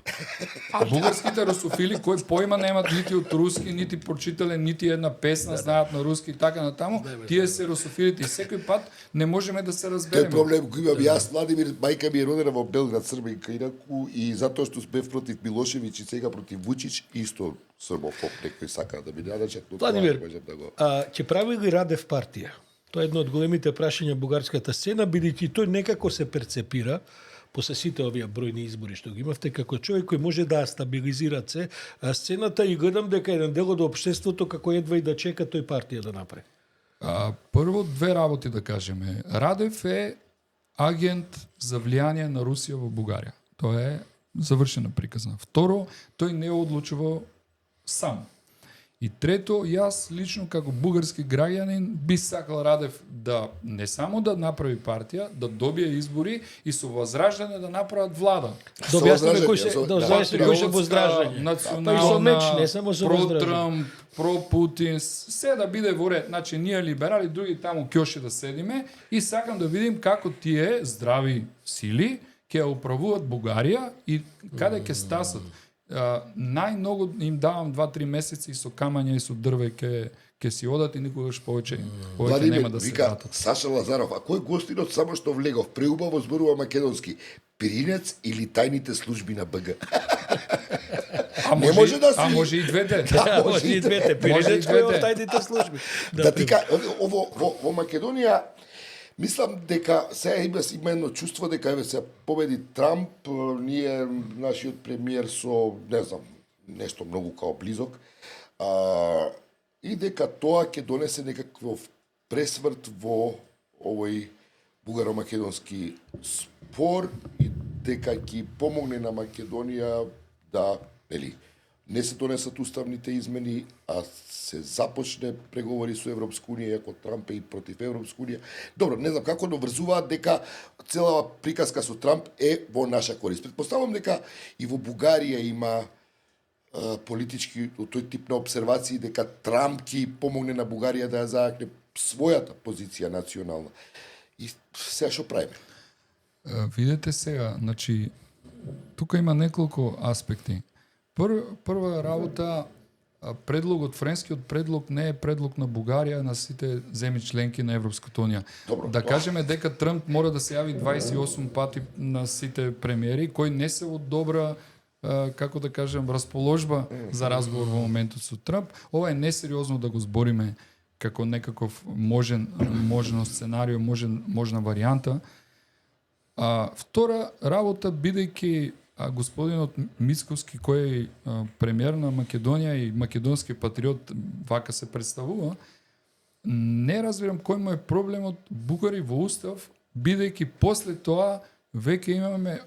а бугарските русофили кои појма немат нити од руски, нити прочитале, нити една песна знаат на руски и така натаму, тие се русофилите и секој пат не можеме да се
Тој
разбереме.
проблем кој имам јас, Владимир, мајка ми е родена во Белград, Србинка, инаку, и затоа што бев против Милошевиќ и сега против Вучич, исто србофоб, некој сака да ми надачат, но тоа
Владимир,
не можам да го...
ќе прави ли Радев партија? Тоа е едно од големите прашања бугарската сцена, бидејќи тој некако се перцепира после сите овие бројни избори што ги имавте, како човек кој може да стабилизира сцената и гледам дека еден дел од општеството како едва и да чека тој партија да направи.
Прво две работи да кажеме. Радев е агент за влијание на Русија во Бугарија. Тоа е завршена приказна. Второ, тој не одлучува сам. И трето, јас лично како бугарски граѓанин би сакал Радев да не само да направи партија, да добие избори и со Возраждане да направат влада.
Да објасниме кој се
Возраждане,
да објасниме кој се
Патриотска,
Возраждане. Па и со меч, не само со Возраждане.
про-Трамп, про-Путин, се да биде во ред. Значи, ние либерали, други таму кјоше да седиме и сакам да видим како тие здрави сили ќе ја управуваат Бугарија и каде ќе стасат. Најмногу им давам 2-3 месеци со камања и со дрве ќе си одат и никогаш повеќе нема да се
вика
вратат.
Саша Лазаров, а кој гостинот само што влегов, преубаво зборува македонски, Пиринец или тајните служби на БГ? Не може да си...
А може и двете.
Да, може и двете.
Може и
Пиринец кој е во
двете.
тајните служби.
Да ти во Македонија мислам дека сега има едно чувство дека еве се победи Трамп, ние нашиот премиер со не знам нешто многу као близок, и дека тоа ќе донесе некаков пресврт во овој бугаро-македонски спор и дека ќе помогне на Македонија да, нели, не се донесат уставните измени, а се започне преговори со Европска унија, иако Трамп е и против Европска унија. Добро, не знам како, но врзуваат дека целава приказка со Трамп е во наша корист. Предпоставам дека и во Бугарија има политички тој тип на обсервации дека Трамп ќе помогне на Бугарија да ја зајакне својата позиција национална. И сега што правиме?
Видете сега, значи, тука има неколку аспекти. Прва работа, предлогот, френскиот предлог не е предлог на Бугарија, на сите земји членки на Европската унија.
Добро,
Да
тоа.
кажеме дека Трмп мора да се јави 28 пати на сите премиери, кои не се од добра, како да кажем, расположба за разговор во моментот со Трмп. Ова е несериозно да го збориме како некаков можен сценарио, можна варијанта. Втора работа, бидејќи господинот Мицковски, кој е премиер на Македонија и македонски патриот, вака се представува, не разбирам кој му е проблемот бугари во устав, бидејќи после тоа веќе имаме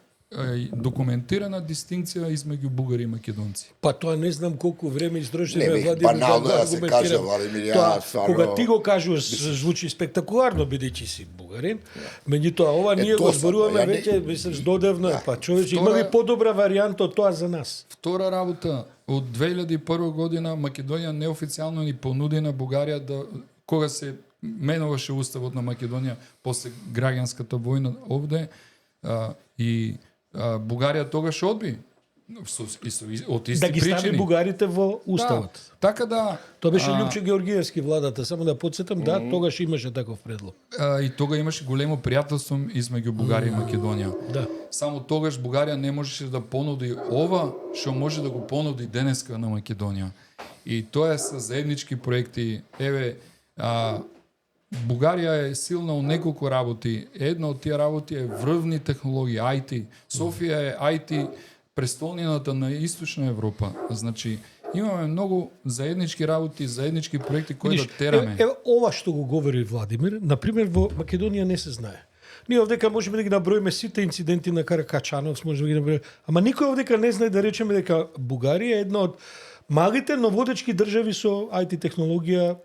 документирана дистинкција измеѓу бугари и македонци.
Па тоа не знам колку време изтроши
Не, бе, банално да се каже, Владимир, ја стварно...
Кога ти го кажуваш, звучи спектакуларно бидејќи си бугарин. Меѓутоа ова ние го
тоа сам,
зборуваме
ја не-
веќе мислиш додевно, па човече има
Втора-
ли подобра варијанта од тоа за нас?
Втора работа, од 2001 година Македонија неофицијално ни понуди на Бугарија да, кога се менуваше уставот на Македонија после граѓанската војна овде, и Бугарија тогаш одби од исти
Да ги стави
причини.
бугарите во уставот.
Да, така да
Тоа беше Лјупче Георгиевски владата, само да подсетам, да, тогаш имаше таков предлог.
и тога имаше големо пријателство измеѓу Бугарија и Македонија.
Да.
Само тогаш Бугарија не можеше да понуди ова што може да го понуди денеска на Македонија. И тоа е со заеднички проекти. Еве, Бугарија е силна у неколку работи. Една од тие работи е врвни технологии, IT. Софија е IT престолнината на Источна Европа. Значи, имаме многу заеднички работи, заеднички проекти кои да тераме.
Еве ова што го говори Владимир, на пример во Македонија не се знае. Ние овдека можеме да ги наброиме сите инциденти на Каракачанов, можеме да ги наброиме, ама никој овдека не знае да речеме дека Бугарија е една од малите, но водечки држави со IT технологија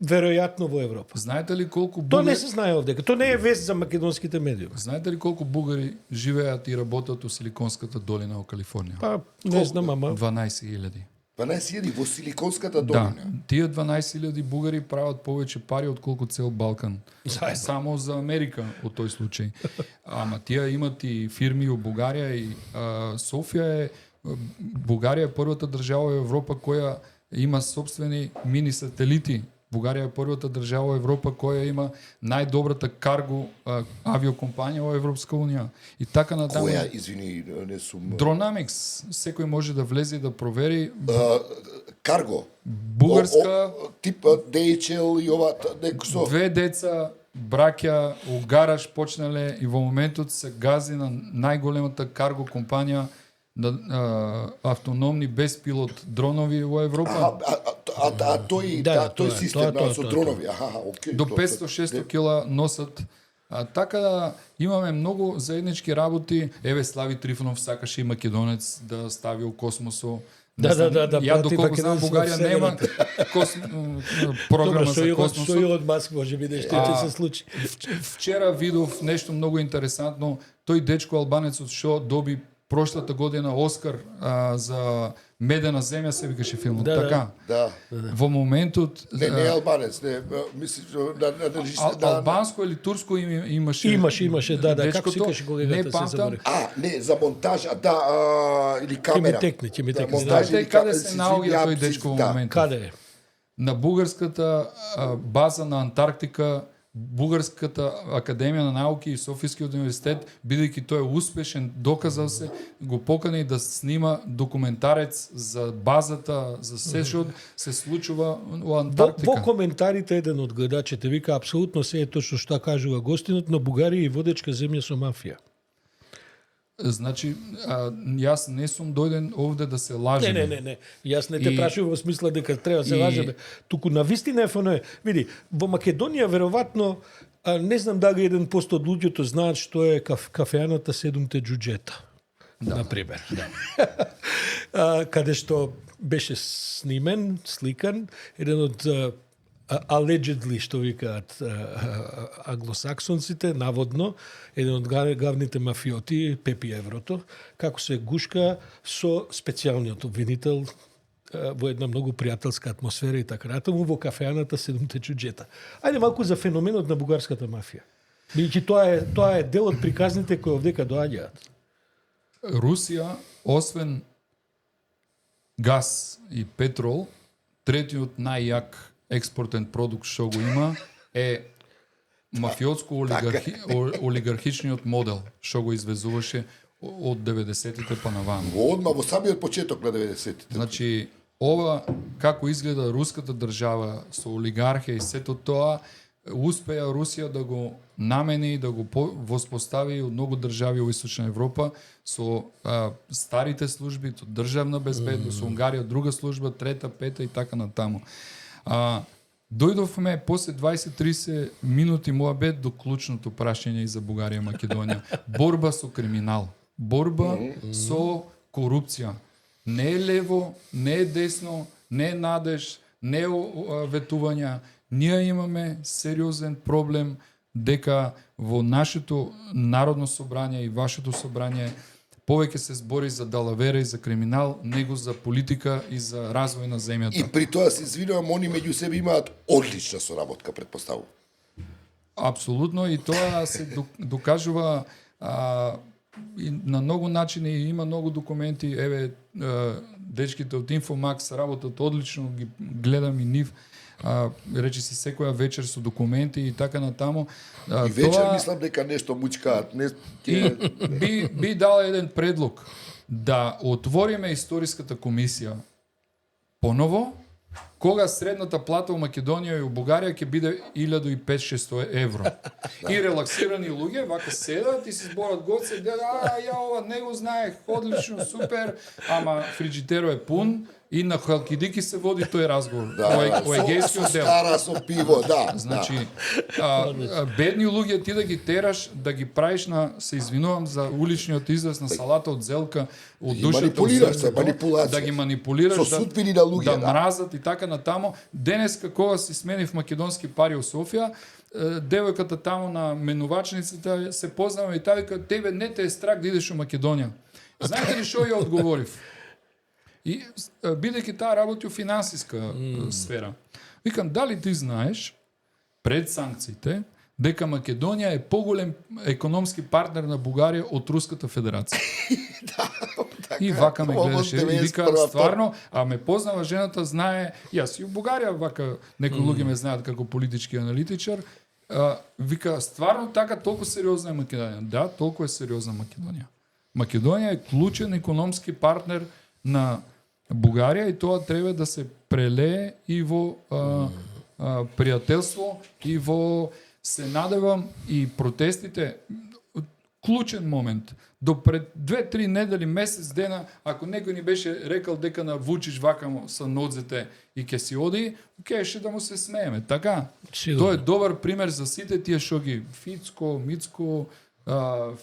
веројатно во Европа.
Знаете ли колку
Тоа не
бугари,
се знае овдека. Тоа не е вест за македонските медиуми.
знаете ли колку бугари живеат и работат у Силиконската долина во Калифорнија?
Па не знам, ама
12.000.
12.000 во Силиконската
Да,
долина.
тие 12.000 бугари прават повеќе пари отколку цел Балкан.
Заедно.
Само за Америка во тој случај. Ама тие имат и фирми во Бугарија и Софија е Бугарија е првата држава во Европа која има собствени мини сателити. Бугарија е првата држава во Европа која има најдобрата карго авиокомпанија во Европска унија. И така надаму.
Која, извини, не сум...
Dronamics, секој може да влезе и да провери.
Карго.
Бугарска,
Тип DHL и ова, неко со...
две деца, браќа, у гараж почнале и во моментот се гази на најголемата карго компанија на автономни безпилот дронови во Европа.
Тој,
Да,
тој
тоа е,
систем
тоа,
со
тоа.
дронови. Окей.
До 500-600 кила носат. Така да имаме многу заеднички работи. Еве Слави Трифонов сакаше и македонец да стави у космосо.
Да,
Ја
против
доколку знам,
македонското
Бугарија нема програма за
Добро,
космосот.
со Илон Маск може би нешто ќе се случи.
Вчера видов нешто многу интересантно. Тој дечко албанецот што доби прошлата година Оскар за Медена земја, се викаше филмот,
Да,
така?
Да.
Во моментот
Не албанец, не, мислиш
албанско или турско имаше.
Имаше, да, како
дечкото,
се викаше колегата,
не
се
памтам.
заборив.
не, за монтажа, или камера.
Ќе ми текне.
монтаж
Знаете
или
каде
ка-
се наоѓа тој дечко во
да.
моментот?
Каде е?
На бугарската база на Антарктика, Бугарската академија на науки и Софискиот универзитет, бидејќи тој е успешен, доказал се, го покани да снима документарец за базата, за се што се случува во Антарктика.
Во коментарите еден од гледачите вика апсолутно се е точно што кажува гостинот, но Бугарија е водечка земја со мафија.
Значи, јас не сум дојден овде да се лажем.
Не. Јас не те
И-
прашувам во смисла дека треба да се
и-
лажеме. Туку на вистина е види, во Македонија веројатно не знам дали 1% од луѓето знаат што е кафеаната 7 џуџета. На пример. Каде што беше снимен, сликан, еден од allegedly, што викаат англосаксонците, наводно, еден од главните мафиоти, Пепи Еврото, како се гушка со специјалниот обвинител во една многу пријателска атмосфера и така натаму во кафеаната 7 џуџета. Ајде малку за феноменот на бугарската мафија. Бидејќи тоа е дел од приказните кои овдека доаѓаат.
Русија, освен газ и петрол, третиот најјак експортен продукт што го има е мафиотско-олигархичниот модел што го извезуваше од 90-тите па наваму.
Во самиот почеток на 90-тите.
Значи, ова како изгледа руската држава со олигархија и сето тоа, успеа Русија да го намени и да го воспостави од многу држави во Источна Европа со старите служби, со државна безбедност, со Унгарија друга служба, трета, пета и така натаму. Дојдовме после 20-30 минути муабет до клучното прашање и за Бугарија и Македонија. Борба со криминал, борба со корупција. Не е лево, не е десно, не е надеж, не е ветувања. Ние имаме сериозен проблем дека во нашето Народно собрање и вашето собрање повеќе се збори за далавера и за криминал, него за политика и за развој на земјата.
И при тоа се извинувам, они меѓу себе имаат одлична соработка, претпоставувам.
Апсолутно, и тоа се докажува и на многу начини, има многу документи, еве дечките од Инфомакс работат одлично, ги гледам и нив, речи си секоја вечер со документи и така натаму.
И вечер мислам дека нешто мучкаат.
И би дал еден предлог да отвориме историската комисија поново, кога средната плата во Македонија и во Бугарија ќе биде 1500-600 евро. И релаксирани луѓе вака седат и се зборат гоце, ја ова не го знаех, одлично, супер, ама фриджитеро е пун и на халкидики се води тој разговор. Во егејскиот дел.
Стара со пиво, да.
Значи, бедни луѓе ти да ги тераш, да ги правиш на, се извинувам за уличниот израз, на салата од зелка, од душата,
манипулираш се, манипулација.
да ги манипулираш,
Со судбини на луѓе,
да
да.
мразат и така натаму. Денеска кога си сменив македонски пари во Софија, девојката таму на менувачницата се познава и таа вика, тебе не те е страх да идеш во Македонија. Знаете ли што ја одговорив? И бидејќи таа работи во финансиска сфера. Викам, дали ти знаеш пред санкциите дека Македонија е поголем економски партнер на Бугарија од Руската Федерација? И вака ме гледаше и вика, стварно, а ме познава жената, знае, јас и во Бугарија вака некои луѓе ме знаат како политички аналитичар, вика, стварно така толку сериозна е Македонија? Да, толку е сериозна Македонија. Македонија е клучен економски партнер на Бугарија и тоа треба да се прелее и во пријателство и во, се надевам, и протестите, клучен момент. До пред 2-3 недели, месец дена, ако некој ни беше рекал дека на Вучич вакамо со нодзете и ќе си оди, кеше да му се смееме, така?
Сигурно.
Тоа е добар пример за сите тие што ги Фицко, Мицко,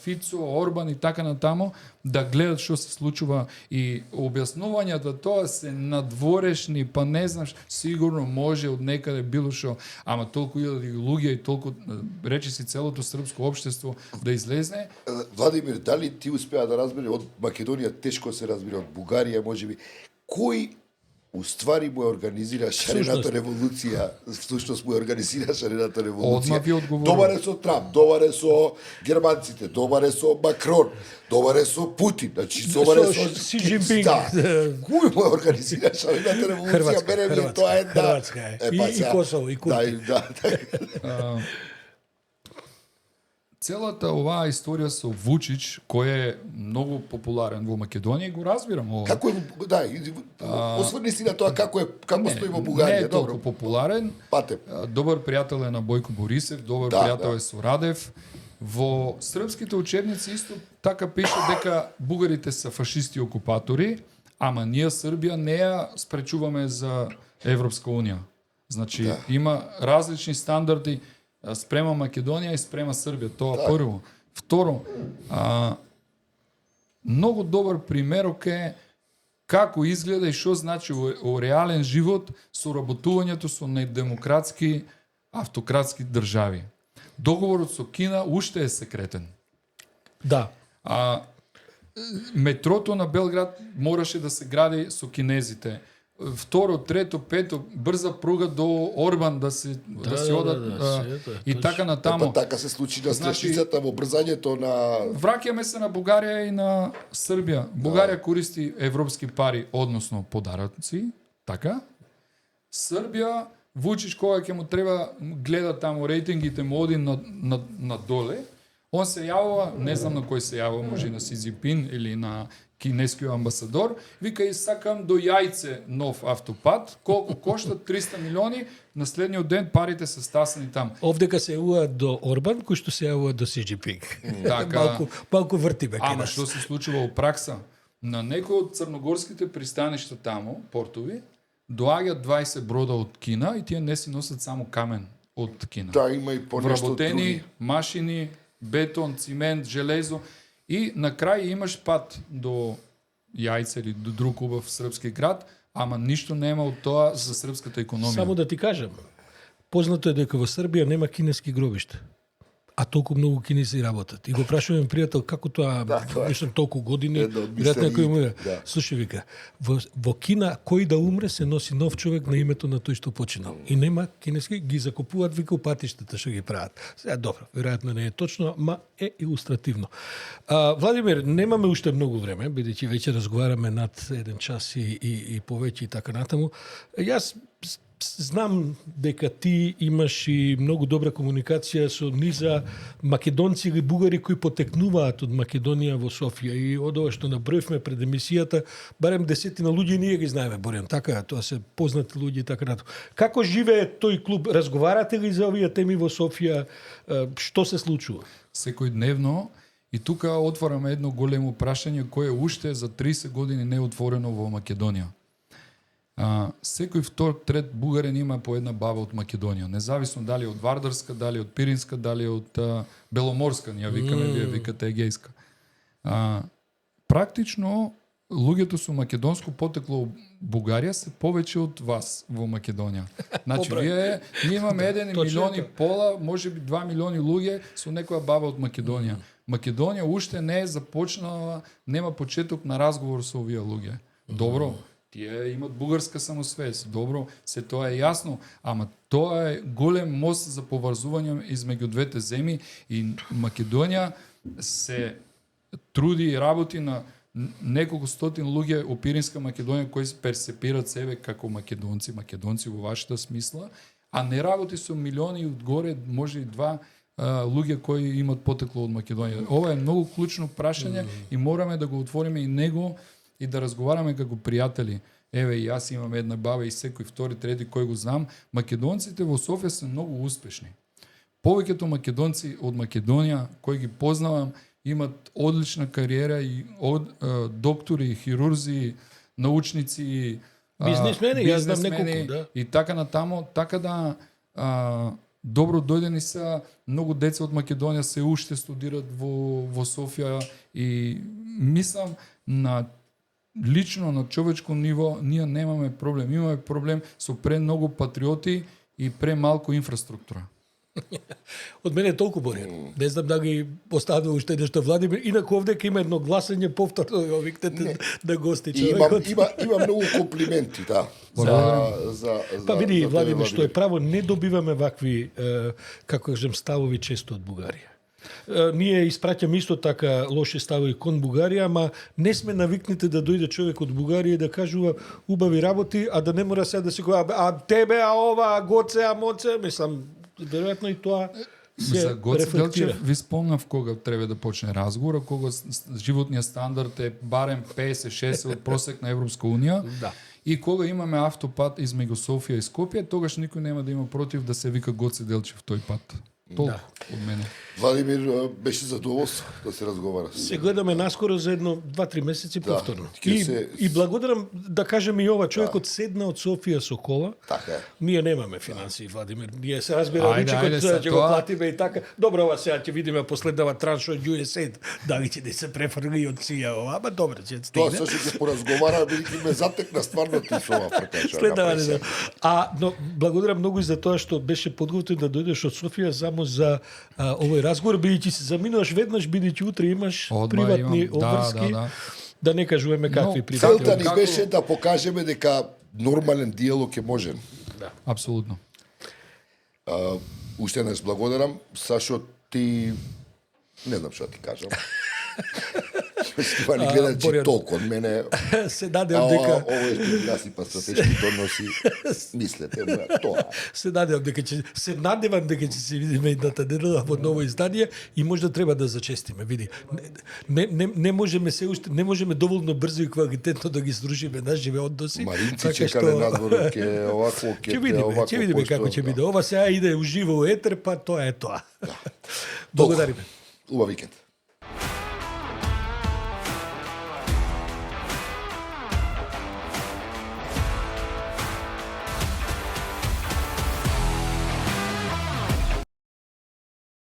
Фицо, Орбан и така натамо, да гледат што се случува и објаснувањето тоа се надворешни, па не знаш, сигурно може од некаде било што, ама толку илјади луѓе и толку речи си целото српско општество да излезне.
Владимир, дали ти успеа да разбере од Македонија, тешко се разбира, од Бугарија можеби, кој уствари му организира шарената револуција, всушност му организира шарената револуција.
Одма ви одговорам.
Добар е со Трамп, добар е со германците, добар е со Макрон, добар е со Путин, значи добар е со
Си Джинпинг.
Да. Кој му организира шарената револуција? Мене ми е тоа една.
Хрватска е. И Косово, и Курти.
Да.
Целата оваа историја со Вучич, кој е многу популарен во Македонија, го разбирам ова.
Како е, да, осврни си на тоа како стои во Бугарија,
не е
добро.
толку популарен.
Пате.
Добар пријател е на Бојко Борисев, добар пријател е со Радев. Во српските учебници исто така пише дека бугарите се фашисти и окупатори, ама ние Србија не ја спречуваме за Европска унија. Значи има различни стандарди спрема Македонија и спрема Србија. Тоа прво. Второ, многу добар примерок е како изгледа и што значи во реален живот соработувањето со недемократски автократски држави. Договорот со Кина уште е секретен.
Да.
Метрото на Белград мораше да се гради со кинезите. Второ, трето, пето, брза пруга до Орбан да се одат и така натаму.
Така се случи на страшницата во брзањето на...
Враќаме се на Бугарија и на Србија. Бугарија користи европски пари, односно подаръци, така? Србија, Вучич кога ќе му треба гледа таму рейтингите му оди на доле, он се јавува, не знам на кој се јавува, може и на Си Цзинпин или на кинескиот амбасадор, вика и сакам до јајце нов автопат, колку кошта 300 милиони, на следниот ден парите се стасани там.
Овдека се јавува до Орбан, кој што се јавува до Си Джинпинг.
Така.
Малку вртиме кај
Ама
нас.
што се случува во пракса? На некој од црногорските пристаништа таму, портови, доаѓаат 20 брода од Кина и тие не си носат само камен од Кина.
Да, има и по нешто
Вработени
други.
машини, бетон, цимент, железо и на крај имаш пат до Јајце или до друг убав српски град, ама ништо нема од тоа за српската економија.
Само да ти кажам, познато е дека во Србија нема кинески гробишта. А толку многу кинези работат. И го прашувам пријател како тоа, вишам толку години,
Едно од
веројатно кој му
да.
слушај вика, во Кина кој да умре се носи нов човек на името на тој што починал. И нема кинески, ги закупуваат вика у патиштата што ги прават. Сега добро, веројатно не е точно, ма е илустративно. Владимир, немаме уште многу време, бидејќи веќе разговараме над 1 час и повеќе и така натаму. Јас знам дека ти имаш и многу добра комуникација со низа македонци или бугари кои потекнуваат од Македонија во Софија и од ова што наброивме пред емисијата, барем 10 луѓе ние ги знаеме, Борјан, така, тоа се познати луѓе и така натаму. Како живее тој клуб? Разговарате ли за овие теми во Софија? Што се случува?
Секојдневно и тука отвараме едно големо прашање кое уште за 30 години не е отворено во Македонија. Секој втор, трет бугарин има по една баба од Македонија, независно дали од Вардарска, дали од Пиринска, дали од Беломорска, ние викаме, вие викате Егејска. Практично луѓето со македонско потекло во Бугарија се повеќе од вас во Македонија. Значи ние имаме 1 милион и пола, можеби 2 милиони луѓе со некоја баба од Македонија. Македонија уште не е започнала, нема почеток на разговор со овие луѓе. Добро, тие имат бугарска самосвест, добро, се тоа е јасно, ама тоа е голем мост за поврзување измеѓу двете земји и Македонија се труди и работи на неколку стотин луѓе во Пиринска Македонија кои се перцепираат себе како македонци во вашата смисла, а не работи со милиони одгоре, може и 2 луѓе кои имат потекло од Македонија. Ова е многу клучно прашање и мораме да го отвориме и него и да разговараме како пријатели. Еве, и јас имам една баба и секој втори, трети кој го знам. Македонците во Софија се многу успешни. Повеќето македонци од Македонија, кои ги познавам, имат одлична кариера и доктори, хирурзи, научници,
Бизнесмени, јас знам неколку, да.
И така натамо, така да добро дојдени се, многу деца од Македонија се уште студираат во Софија и мислам на лично на човечко ниво ние немаме проблем. Имаме проблем со премногу патриоти и премалку инфраструктура.
Од мене толку Борјан. Не знам да ги оставил уште нешто Владимир. Инаку овде има едно гласење повторно ја викнете да гости
И
човекот.
има многу комплименти, да.
Па види,
за
Владимир,
тебе,
што е право, не добиваме вакви, како кажем, ставови често од Бугарија. Ние испраќаме исто така лоши ставови кон Бугарија, ама не сме навикнати да дојде човек од Бугарија и да кажува убави работи, а да не мора сега да се кога, а тебе, а ова, а Гоце, а Моце, мислам, веројатно и тоа се
За Гоце
рефлектира.
Делчев ви спомнав кога треба да почне разговор, кога животниот стандард е барем 50-60 од просек на Европска унија.
Да.
И кога имаме автопат измеѓу Софија и Скопје, тогаш никој нема да има против да се вика Гоце Делчев тој пат. Толку од мене.
Владимир, беше задоволство да се разговара.
Се гледаме наскоро за едно 2-3 месеци повторно.
Ќе
И благодарам да кажем и ова, човекот седна од Софија со кола.
Така е.
Ние немаме финансии, Владимир. Ние се разбира,
Ајде,
ручекот
ајде,
ќе го
тоа-
платиме и така. Добро, ова сега ќе видиме последнава транш од USAID, дали ќе да се префрли од сија ова, ама добро ќе
Тоа
стигне.
се ќе поразговара, бидејќи ме затекна стварно ти со ова прекача.
Следнава неделја. Но благодарам многу и за тоа што беше подготвен да дојдеш од Софија само за овој разговор, бидејќи се заминуваш веднаш, бидејќи утре имаш
Одма
приватни
имам, да,
обврски.
да.
Да не кажуваме какви
Но,
приватни
Целта ни
Како-
беше да покажеме дека нормален диалог е можен.
Апсолутно.
Уште еднаш благодарам. Сашо, ти не знам што ти кажам. Ова ни гледа
Борјан,
толку од мене.
се надевам дека
Ово е што насипа стратешки односи. Мислете, тоа.
се надевам дека ќе се видиме едната недела во ново издание и можда треба да зачестиме, види. Не можеме се уште, не можеме доволно брзо и квалитетно да ги сдружиме нашите односи.
Маринци чекале надвор, ќе овако,
ќе видиме како ќе биде. Ова сега иде уживо у етер, па тоа е тоа. Благодариме.
Убав викенд.